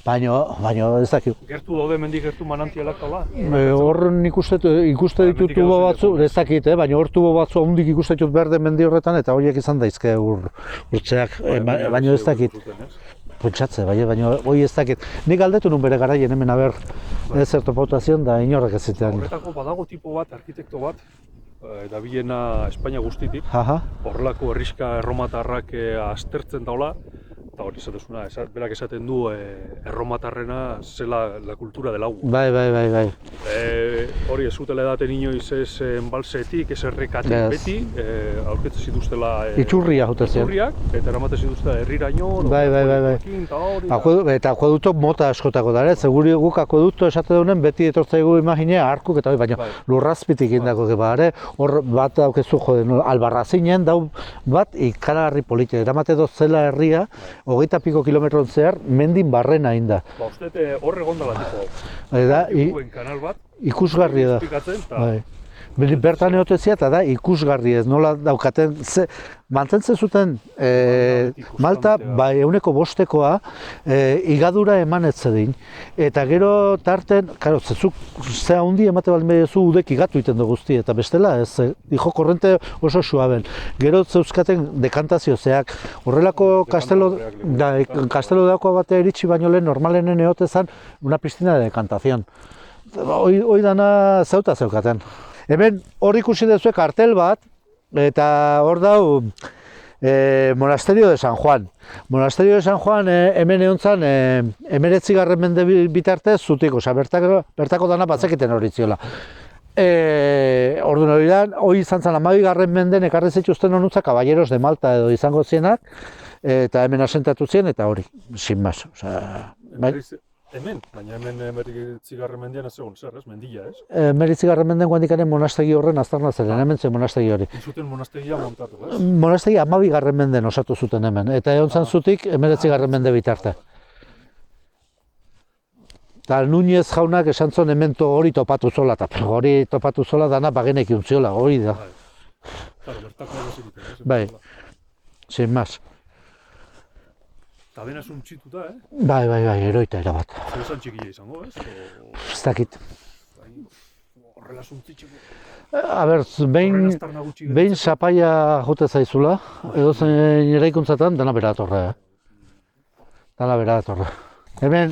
Baina ez dakiu. Gertu daude mendik gertu manantialak hola? Hor ikuste ditut tubo batzu, ez dakit, baina hor tubo batzu handik ikuste ditut berde mendi horretan, eta horiek izan daizke urtzeak, baina ez dakit. Pentsatze, baina hori ez dakit. Nik galdetu nun bere garaien hemen aber zer topatuazion da inorrek ez zitean. Horretako badago tipo bat, arkitekto bat, dabilena Espainia guztitik. Aha. Horrelako herriska erromatarrak aztertzen daula, eta hori zatezuna, berak esaten du erromatarrena zela la kultura del agua. Bai. Hori ez zutela edaten inoiz ez enbalsetik, ez errekatik Ez. beti, aurketzen zituztela Itxurria jota zen. iturriak, eta eramaten zituztela herriraino, Bai. Eta akuedukto mota askotako da, seguri guk akuedukto esate dunen beti etortzaigu imaginea arkuk eta hori, baina Bai. lurrazpitik indako bare, hor bat daukezu jode, albarrazinen dau bat ikaragarri politia, eramate doz zela herria, 20 piko kilometron zehar, mendin barrena inda. Ba, uste hor egondala tipo, Da, kanal bat, ikusgarria da. esplikatzen, eta Bai. Bertan eotezia eta da ikusgarri ez, nola daukaten, mantentzen zuten Malta, bai, 5%, igadura eman ez zedin. Eta gero tarten, karo, zezuk ze handi emate baldin behar udek igatu iten du guzti, eta bestela ez, dijo korrente oso suaben. Gero zeuzkaten dekantazio zeak, horrelako kastelo dakoa batea iritsi baino lehen normalenen eotezan una piscina de decantación. Hoi dana zeukaten. Hemen hor ikusi duzu kartel bat, eta hor dau Monasterio de San Juan. Monasterio de San Juan hemen egon zan 19. mende bitartez zutik, oza, bertako dana batzekiten hori ziola. Orduan hori da, hori izan zan 12. menden ekarri zituzten honutza Caballeros de Malta edo izango zienak, eta hemen asentatu zien, eta hori, sin mas. Hemen, baina hemen 19. mendian ez egon zer, ez? Mendia, ez? 19. menden guandikaren monastegi horren aztarna zeren, hemen zen monastegi hori. Zuten monastegia montatu, ez? Monastegi 12. menden osatu zuten hemen, eta egon zan zutik 19. mende bitarte. Eta Núñez jaunak esan zon hemen hori topatu zola, eta hori topatu zola dana bagenek iuntziola, hori da. Claro, bertako egiten, ez? Bai, sin mas. Eta dena zuntxituta, Bai, eroita erabat. Zer esan txikia izango, ez? Ez dakit. Horrela zuntzitxeko. A ber, behin sapaia jote zaizula, edo zen eraikuntzatan, dana bera atorre. Dana bera atorre. Hemen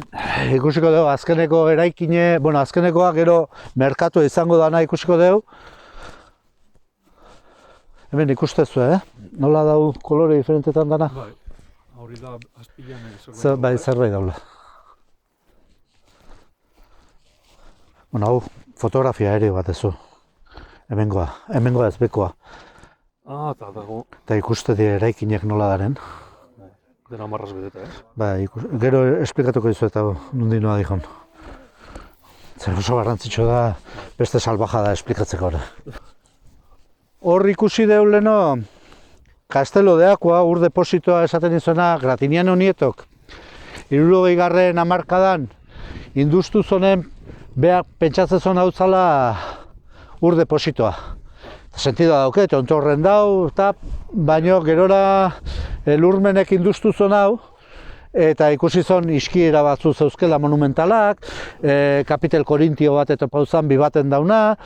ikusiko dugu, azkeneko eraikine, bueno, azkenekoa gero merkatu izango dana ikusiko dugu. Hemen ikustezu, nola dau kolore diferentetan dana? Bai, hori da azpilan Bai, zerbait daula. Bueno, hau, fotografia aereo bat ezu. Hemengoa ez bekoa. Eta dago. Eta ikuste die eraikinek nola daren. Dena marraz beteta, ez? Bai, gero esplikatuko dizu eta nundi noa dihon. Zer oso garrantzitsu da, beste salbajada esplikatzeko ora. Hor ikusi deuleno, Castelo de Aqua, ur depositoa esaten izuna, Gratiniano Nietok, 60. hamarkadan, industu zonen, beak pentsatzen zon hau zala ur depositoa. Sentidoa dauke, tontorren dau, eta baino gerora lurmenek industu zon hau, eta ikusi zon iskiera batzu zeuzkela monumentalak, kapitel korintio bat eta pauzan bibaten dauna,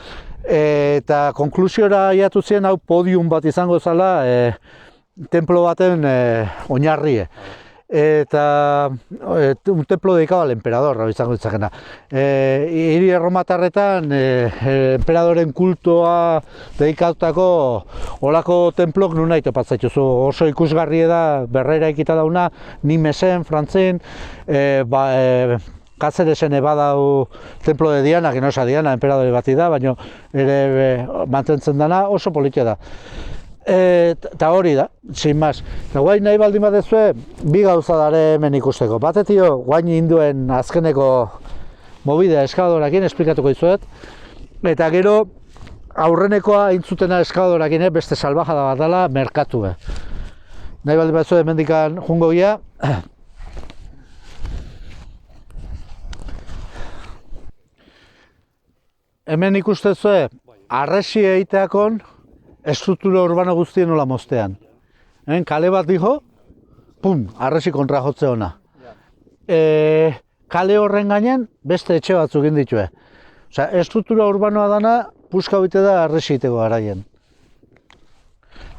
eta konklusiora aiatu zien hau podium bat izango zala templo baten oinarrie. Eta un templo dedicado al emperador, izango ditzakena. Hiri erromatarretan emperadoren kultoa dedikatutako olako templok nuna itopatzaitu. Oso ikusgarri da berrera ikita dauna, Nimesen, Frantzin, Cáceresen badau templo de Diana, que no esa Diana, emperadore bati da, baina ere mantentzen dana oso politia da. Eta hori da, sin mas. Eta guain nahi baldin badezue, bi gauza dare hemen ikusteko. Batetio, guain induen azkeneko mobidea eskabadorakin esplikatuko dizuet. Eta gero, aurrenekoa intzutena eskabadorakin beste salbajada bat dela, merkatu. Nahi baldin badezue hemendikan jungo gira. Hemen ikustezue, arresi egiteakon, estruktura urbano guztien nola mostean. Kale bat dijo, pum, arresi kontra jotze ona. Kale horren gainen, beste etxe batzuk inditue. Osea, estruktura urbanoa dana, puska bite da arresi egiteko garaien.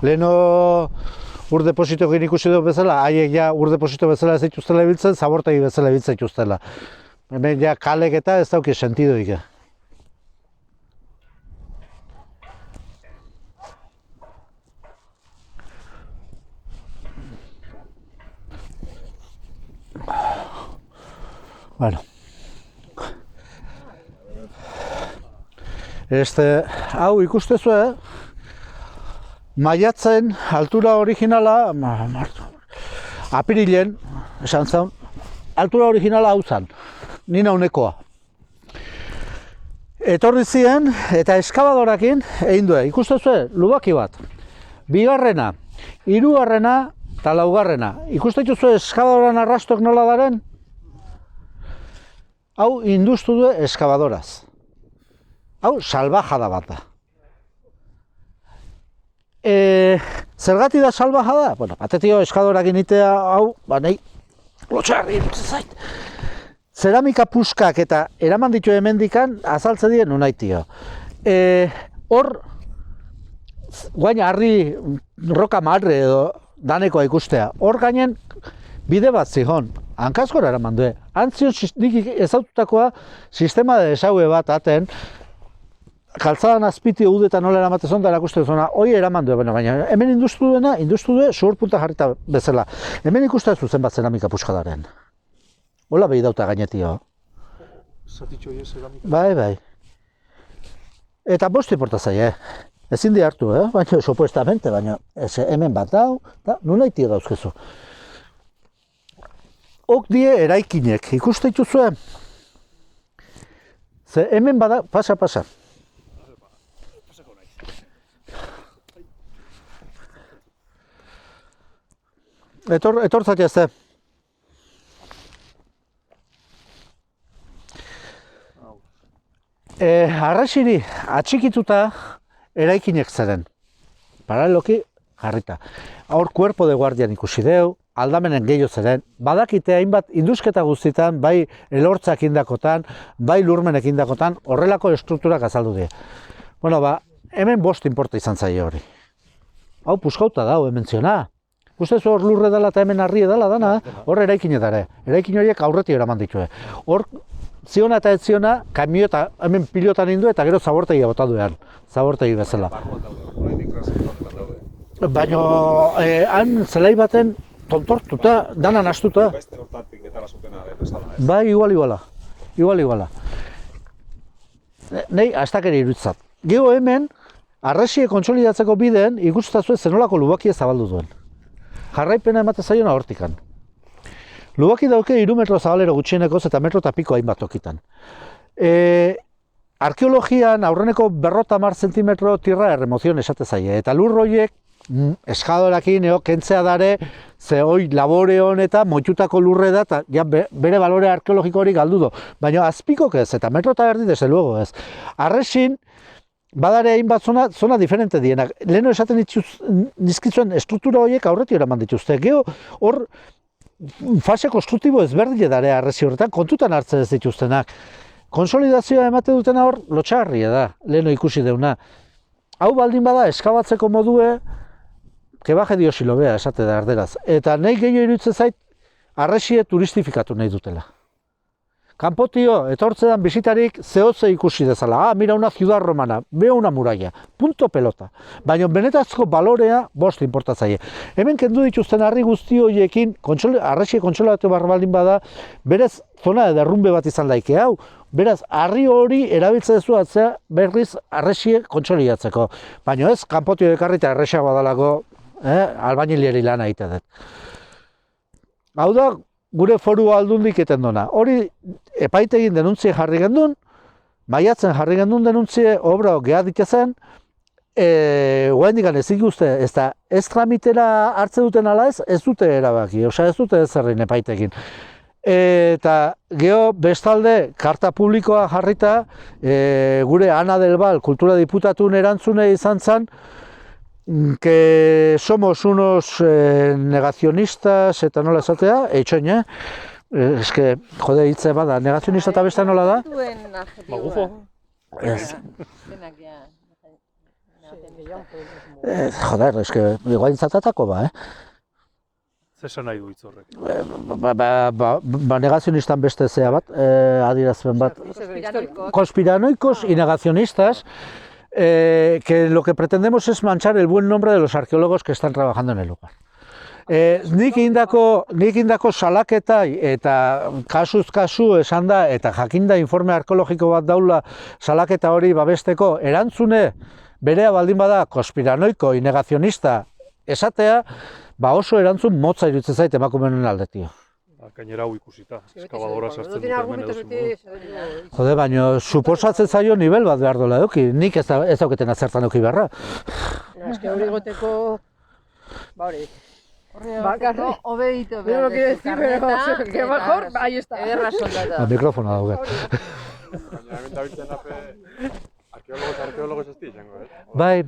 Leheno ur depositoekin ikusi dut bezala, haiek ja ur deposito bezala ez dituztela ibiltzen, zabortegi bezala ibiltzen dituztela. Hemen ja kalek eta ez dauki sentidoik. Bueno. Hau ikustezue, maiatzen altura originala, apirilen, esan zaun, altura originala hau zan, nina unekoa. Etorri ziren eta eskabadorakin egin du, ikustezue, lubaki bat. Bigarrena, hirugarrena eta laugarrena. Ikustezue eskabadoran arrastok nola daren? Hau industu du eskabadoraz. Hau salbajada bat da. Zergatik da salbajada? Bueno, batetio eskadorak initea hau, nahi, lotxarri zait. Zeramika puskak eta eraman ditu hemendikan azaltze dien unaitio. Hor, guain harri roka marre edo danekoa ikustea. Hor gainen bide bat zihon, hankazkora eraman du. Antzion nik ezaututakoa sistema de desaue bat aten, kaltzadan azpiti udetan nola eramate zonda erakuste zona, hoi eraman du, baina hemen industu du zuhurpunta jarrita bezala. Hemen ikuste zuzen bat zeramika puskadaren. Hola behi dauta gainetio. Zatitxo hori zeramika. Bai. Eta bosti porta zaie. Ezin di hartu, baina supuestamente, baina hemen bat dau, nuna iti dauzkezu. Ok die eraikinek, ikuste dituzue? Ze hemen bada, pasa. Etor zatea ze. Arrasiri atxikituta eraikinek zeren. Paraleloki jarrita. Hor kuerpo de guardian ikusi deu, aldamenen gehiago zeren. Badakite hainbat indusketa guztitan, bai elortzak indakotan, bai lurmenek indakotan, horrelako estrukturak azaldu die. Bueno, hemen bost inporta izan zaio hori. Hau puskauta da, hemen ziona. Ustez hor lurre dela eta hemen harri edala dana, hor eraikine dara. Eraikin horiek aurreti eraman ditue. Hor ziona eta ez ziona, kamiota hemen pilotan indu eta gero zabortegi bota duean. Zabortegi bezala. Baina han zelai baten tontortuta, danan astuta. Beste hortatik eta lazukena bezala, ez? Bai, iguala. Nei, astakeri irutzat. Gero hemen, arresie kontsolidatzeko bideen, ikustazue zenolako lubakia zabaldu duen. Jarraipena emate zaiona hortikan. Lubaki dauke 3 metro zabalero gutxienekoz eta metro eta piko hainbat tokitan. Arkeologian aurreneko 50 zentimetro tierra erremozion esate zaie. Eta lur horiek eskadorakin kentzea dare, ze hoi labore honetan moitutako lurre da eta ja, bere balore arkeologiko hori galdu do. Baina azpikok ez eta metro eta erdi desde luego ez. Arresin, badare hainbat zona diferente dienak. Leheno esaten dizkizuen estruktura horiek aurreti eraman dituzte. Gero hor fase konstruktibo ezberdile dare arresi horretan kontutan hartzen ez dituztenak. Konsolidazioa emate dutena hor lotxarria da, leheno ikusi deuna. Hau baldin bada eskabatzeko modue, kebaje dio silobea esate da erderaz. Eta nahi gehiago iruditzen zait arresie turistifikatu nahi dutela. Kanpotio, etortzean bisitarik zehotze ikusi dezala. Mira una ciudad romana, veo una muralla. Punto pelota. Baina benetazko balorea bost inportatzaile. Hemen kendu dituzten harri guzti horiekin, arresie kontsolatu behar baldin bada, berez zona derrumbe bat izan daike hau. Beraz, harri hori erabiltzen duzu atzea berriz arresie kontsolidatzeko. Baina ez, kanpotio ekarri eta erresa badalako albainilieri lana egite dut. Hau da, gure foru aldundik eten dona. Hori epaitegin denuntzie jarri gendun, maiatzen jarri gendun denuntzie, obra geha ditezen, guaindikan ez ikuste, ez tramitera hartze duten ala ez dute erabaki, ez dute ez zerrin epaitegin. Eta geho bestalde karta publikoa jarrita, gure Ana del Val kultura diputatun erantzune izan zen, que somos unos negacionistas eta nola esatea, eitxoin, eske, jode hitze bada, negazionista eta beste nola da? Magufo. Ez. Joder, eske, igual zatatako Zesan nahi du hitz horrek. Negazionistan beste zea bat, adierazpen bat. Conspiranoicos y negacionistas, que lo que pretendemos es manchar el buen nombre de los arqueólogos que están trabajando en el lugar. Nik indako salaketai eta kasuz kasu esan da, eta jakinda informe arkeologiko bat daula salaketa hori babesteko, erantzune berea baldin bada konspiranoiko, negazionista esatea, oso erantzun motza iruditzen zait emakumeen aldetik. Gainera hau ikusita, eskabadora sartzen dute hemen edozun. Jode, baina suposatzen zaio nivel bat behar dola eduki, nik ez dauketen azertan eduki beharra. Eske hori goteko, hori. Bakarro, obedito Yo no quiero decir, pero que mejor, ahí está. Ederra soldata. Mikrofona dauke. Baina hemen dabiltzen dape arkeologos ez izango, Bai,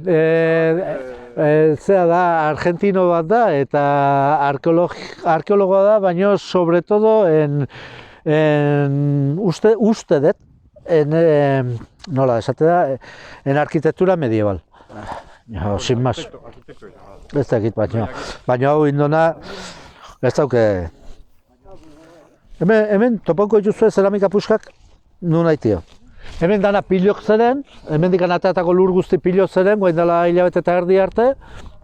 zea da, argentino bat da, eta arkeologoa da, baina sobre todo uste dut, nola, esate da, en arquitectura medieval. Sin más. Ez dakit, baina hau indona, ez dauke. Hemen topauko dituzue zeramika puskak nun haitio. Hemen dana pilok zeren, hemen dikan ateatako lur guzti pilok zeren, guain dela hilabete eta erdi arte,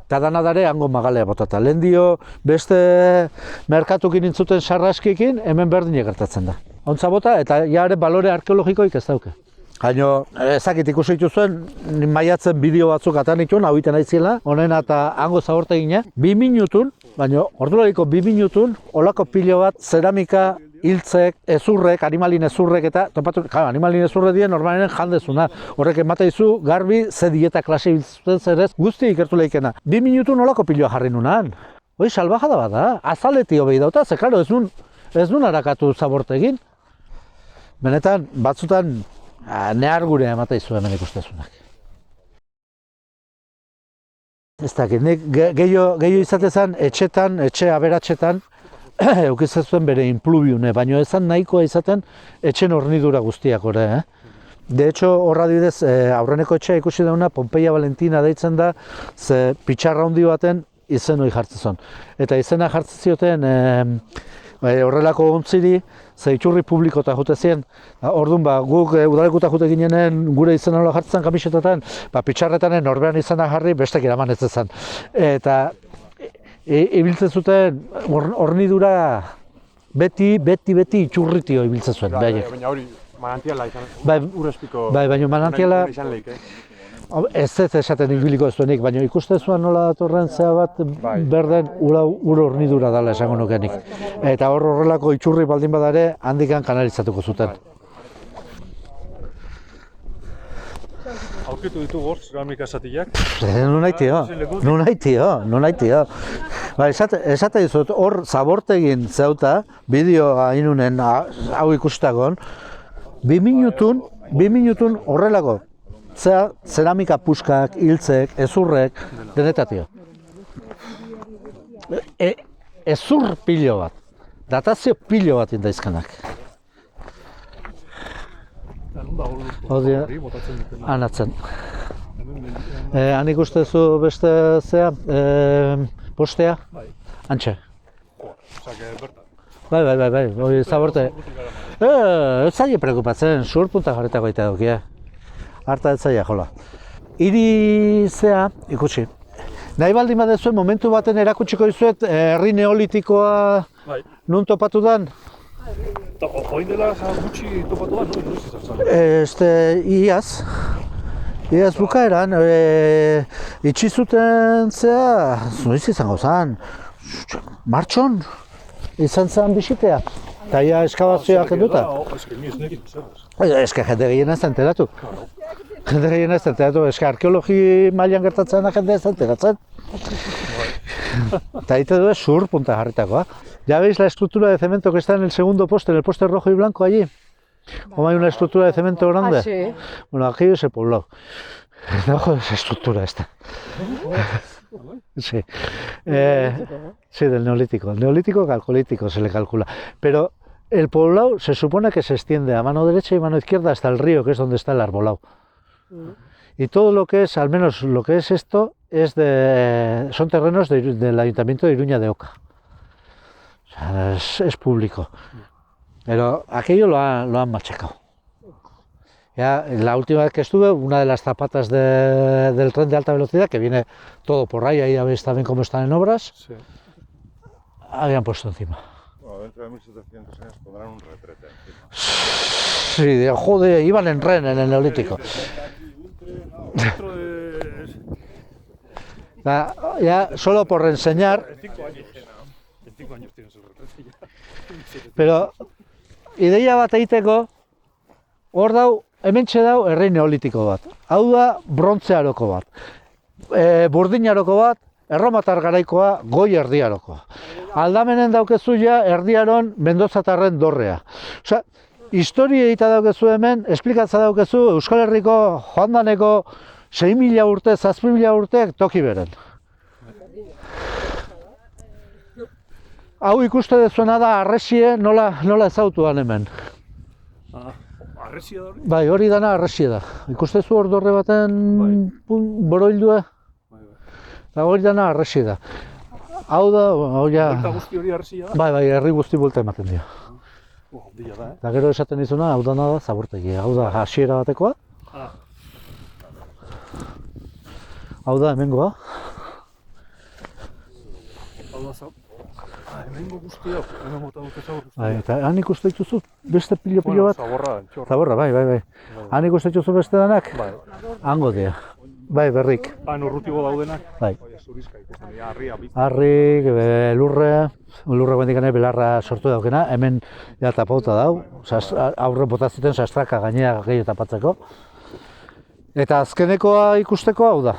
eta dana dare hango magalea botata. Lehen dio beste merkatukin intzuten sarraskikin, hemen berdine gertatzen da. Ontza bota, eta jare balore arkeologikoik ez dauke. Baina, ezakit ikusi dituzuen, maiatzen bideo batzuk atan ituen, hau iten aiziela, honena eta hango zaborte gine. 2 minutun, baina ordulariko 2 minutun, olako pilo bat, zeramika, hiltzek, ezurrek, animalin ezurrek eta, topatu, animalin ezurrek dien normalen jandezuna. Horrek emate dizu, garbi, ze dieta klase biltzen zerez, guzti ikertu lehikena. 2 minutun olako piloa jarri nunan. Hoi, salbajada bat da, azaleti hobei dauta, ze, klaro, ez nun harakatu zabortegin. Benetan, batzutan, nehar gure emate izu hemen ikustezunak. Ez dakit, nik gehiago izatezan, etxe aberatsetan, eukitzen bere inplubiune, baina ezan nahikoa izaten etxen hornidura guztiak ore. De hecho, horra dibidez, aurreneko etxea ikusi dauna, Pompeia Valentina deitzen da, ze pitxarra handi baten izen hori jartzen zuen. Eta izena jartzen zioten horrelako ontziri, ze iturri publiko eta jute ziren. Orduan, guk udalekuta jute ginenen gure izena nola jartzen kamisetaten, pitxarretanen norbean izena jarri bestek eraman ez ezan. Eta ibiltzen zuten hornidura beti itxurritio ibiltzen zuen. Baina hori manantiala izan, urrezpiko baina manantiala izan lehik, ez esaten ibiliko ez duenik, baina ikusten zuen nola datorren zea bat berden ur hornidura dela esango nukenik. Eta horrelako itxurri baldin badare handikan kanalizatuko zuten. Aurkitu ditugu hor, zeramika esatiak. Non haitio. Esate dizut, hor zabortegin zeuta, bideoa inunen hau ikustagon, 2 minutun horrelako, zeramika puskak, hiltzek, ezurrek, denetatio. Ezur pilo bat, datazio pilo bat indaizkanak. Anatzen. Han ikustezu beste zea, postea? Antxe. Bai, hori zaborte. Ez zaila preokupatzen, sur punta jarretako eta dukia. Harta ez zaila jola. Hiri zea, ikusi. Nahi baldin badezuen momentu baten erakutsiko dizuet herri neolitikoa nun topatu dan? Oin dela gutxi topatu da, noiz izan? Iaz bukaeran, itxi zuten zea, noiz izango zen, martxon izan zen bisitea. Eta ia eskabazioak enduta. Eske jende gehiena ez da enteratu. Eske arkeologi mailan gertatzen da jende ez da enteratzen. Eta ahí te dues sur punta jarritakoa. ¿Ya veis la estructura de cemento que está en el segundo poste, en el poste rojo y blanco allí? ¿Cómo hay una estructura de cemento grande? Sí. Bueno, aquello es el poblado. Debajo de esa estructura está. Sí. Sí, del neolítico. El neolítico calcolítico se le calcula. Pero el poblado se supone que se extiende a mano derecha y mano izquierda hasta el río, que es donde está el arbolado. Y todo lo que es, al menos lo que es esto, son terrenos del Ayuntamiento de Iruña de Oca. O sea, es público. Pero aquello lo han machacado. Ya, la última vez que estuve, una de las zapatas del tren de alta velocidad, que viene todo por ahí ya veis también cómo están en obras. Sí. habían puesto encima. Bueno, dentro de 1700 años pondrán un retrete encima. Sí, joder, iban en ren en el Neolítico. Dentro de... Ya, solo por enseñar, En 5 años. En 5 años tienes el retrete ya. pero ideia bat egiteko, hor dau, hementxe dau herri neolitiko bat. Hau da brontze aroko bat. Burdin aroko bat, erromatar garaikoa, goi erdiarokoa. Aldamenen daukezu ja erdiaron mendozatarren dorrea. Osea, historia egita daukezu hemen, esplikatza daukezu Euskal Herriko joan daneko 6.000 urte, 7.000 urteek toki beren. Hau ikuste dezuena da arresie nola ezautuan hemen. Arresia da hori? Bai, hori dana arresie da. Ikustezu hor dorre baten boroildua? Eta hori dana arresie da. Hau da, hau ja... Buelta guzti hori arresia da? Bai, herri guzti buelta ematen dio. Handia da, Eta gero esaten dizuna, hau dana da zabortegia. Hau da hasiera batekoa. Hau da hemengoa. Hau da hemengo guzti hau, hemen mota dute zabor guzti. Bai, eta han ikuste dituzu beste pilo bat. Zaborra, entxor. Zaborra, bai. Han ikuste dituzu beste danak? Bai. Hango dira. Bai, berrik. Han urrutigo daudenak. Bai. Zurizka ikusten dira, harria bitz. Harrik, lurre guendik belarra sortu daukena, hemen ja tapauta dau, aurre botaziten sastraka gainera gehiago tapatzeko. Eta azkenekoa ikusteko hau da.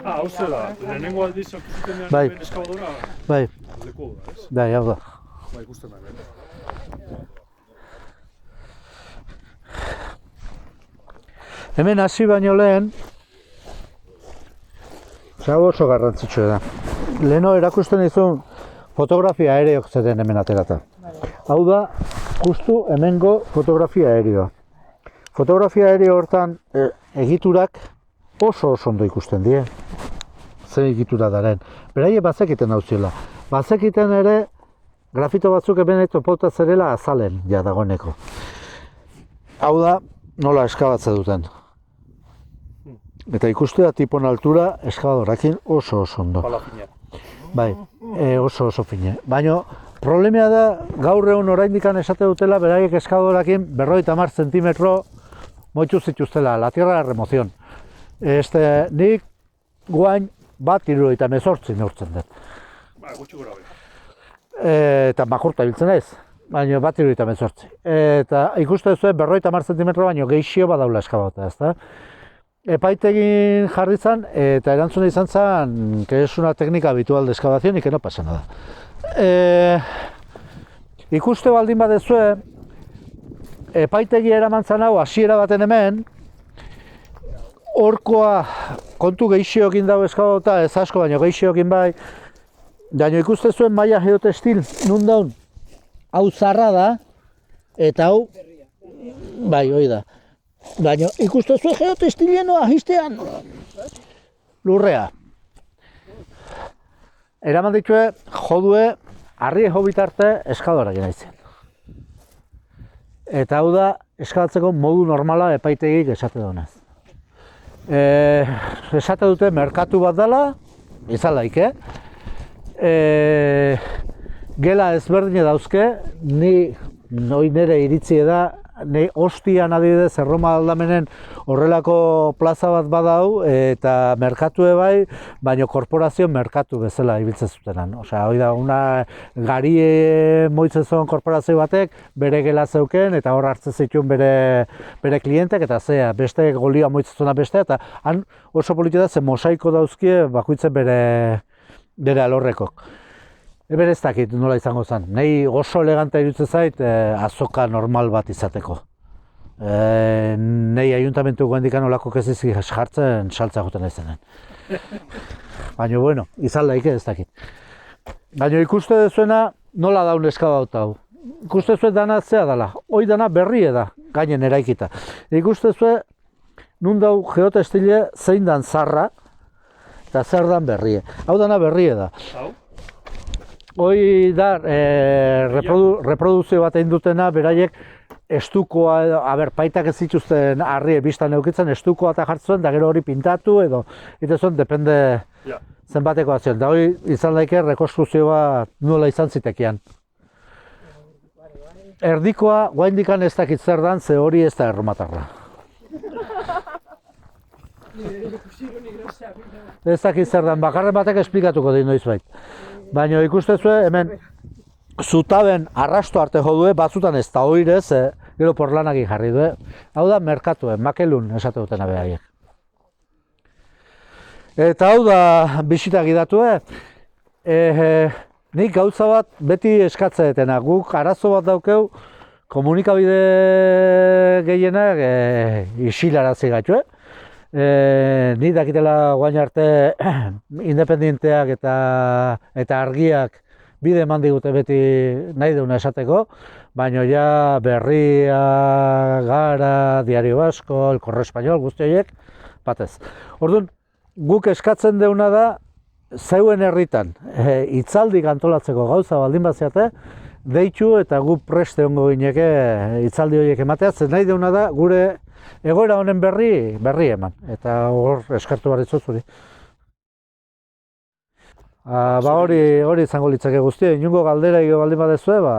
Hau zela, lehenengo aldiz aurkizuten Bai. hemen eskabadora, Bai, leku da, ez? bai, hau da. Ba, ikusten da hemen. Hemen hasi baino lehen, hau oso garrantzitsua da. Leheno erakusten dizun fotografia aereok zeten hemen aterata. Hau da, justu hemengo fotografia aereoa. Fotografia aereo hortan egiturak oso ondo ikusten die. Zer egitura daren. Beraie bazekiten hauziela. Bazekiten ere grafito batzuk hemen topauta zerela azalen ja dagoeneko. Hau da, nola eskabatze duten. Eta ikustea tipon altura eskabadorakin oso ondo. Pala fina. Bai, oso fine. Baina problemea da gaur egun oraindikan esate dutela beraiek eskabadorakin 50 zentimetro moitzu zituztela, la tierra de remoción. Nik guain bat 78 neurtzen dut. Ba, gutxi gora be. Eta makurta biltzen naiz, baina bat 78. Eta ikusten zuen 50 zentimetro baino gehixio badaula eskabata, ezta? Epaitegin jarri zan, eta erantzuna izan zen, que es una técnica habitual de excavación y que no pasa nada. Ikuste baldin badezue, epaitegi eraman zan hau hasiera baten hemen, horkoa kontu gehixiokin dago eskabauta, ez asko baino gehixiokin bai, baina ikuste zuen maila geotextil nun daun, hau zarra da, eta hau, bai, hoi da. Baina ikusten zuen geotextilenoa histean lurrea. Eraman ditue, jodue, harri jo bitarte eskadora gena izan. Eta hau da, eskabatzeko modu normala epaitegik esate donaz. Esate dute merkatu bat dela, izan laike. Gela ezberdine dauzke, ni nire iritzi da, ni hostian adibidez Erroma aldamenen horrelako plaza bat badau eta merkatue bai, baino korporazio merkatu bezala ibiltzen zutenan. Osea, hori da, una gari moitzen zuen korporazio batek bere gela zeuken eta hor hartzen zituen bere klientek eta zea, beste golioa moitzen zuena beste eta han oso politia da, ze mosaiko dauzkie bakoitzen bere alorrekok. Eben ez dakit nola izango zen. Nei oso elegante iruditzen zait azoka normal bat izateko. Nei ayuntamentu guendikan olako kezizik jartzen saltza joten ezenen. Baina, bueno, izan laike ez dakit. Baina ikuste dezuena nola daun eskabauta hau. Ikuste zuen dana zea dela. Hoi dana berrie da, gainen eraikita. Ikuste zuen nun dau geotextile zein dan zarra eta zer dan berrie. Hau dana berrie da. Hau? Hoi da, reproduzio bat egin dutena, beraiek estukoa, paitak ez zituzten harri bistan eukitzen, estukoa eta jartzen, da gero hori pintatu edo, eta zuen, depende zenbateko azion. Da hori izan daike rekonstruzio bat nola izan zitekian. Erdikoa, guaindikan ez dakit zer dan, ze hori ez da erromatarra. Ez dakit zer dan, bakarren batek esplikatuko din noizbait. Baina ikustezue hemen zutaben arrasto arte jo due, batzutan ez da oirez, gero porlanakin jarri due. Hau da merkatuen, makelun esate dutena behaiek. Eta hau da bisita gidatue, nik gauza bat beti eskatzeetena, guk arazo bat daukeu komunikabide gehienak isilarazi gaitue. Ni dakitela guain arte independenteak eta argiak bide eman digute beti nahi deuna esateko, baina ja Berria, Gara, Diario Vasco, El Correo Español, guzti horiek, batez. Orduan, guk eskatzen deuna da, zeuen herritan, hitzaldi antolatzeko gauza baldin baziate, deitu eta gu preste ongo gineke hitzaldi horiek ematea, zen nahi deuna da gure egoera honen berri eman, eta hor eskertu behar ditut zuri. Ba hori izango litzake guztia, inungo galdera baldin badezue, ba,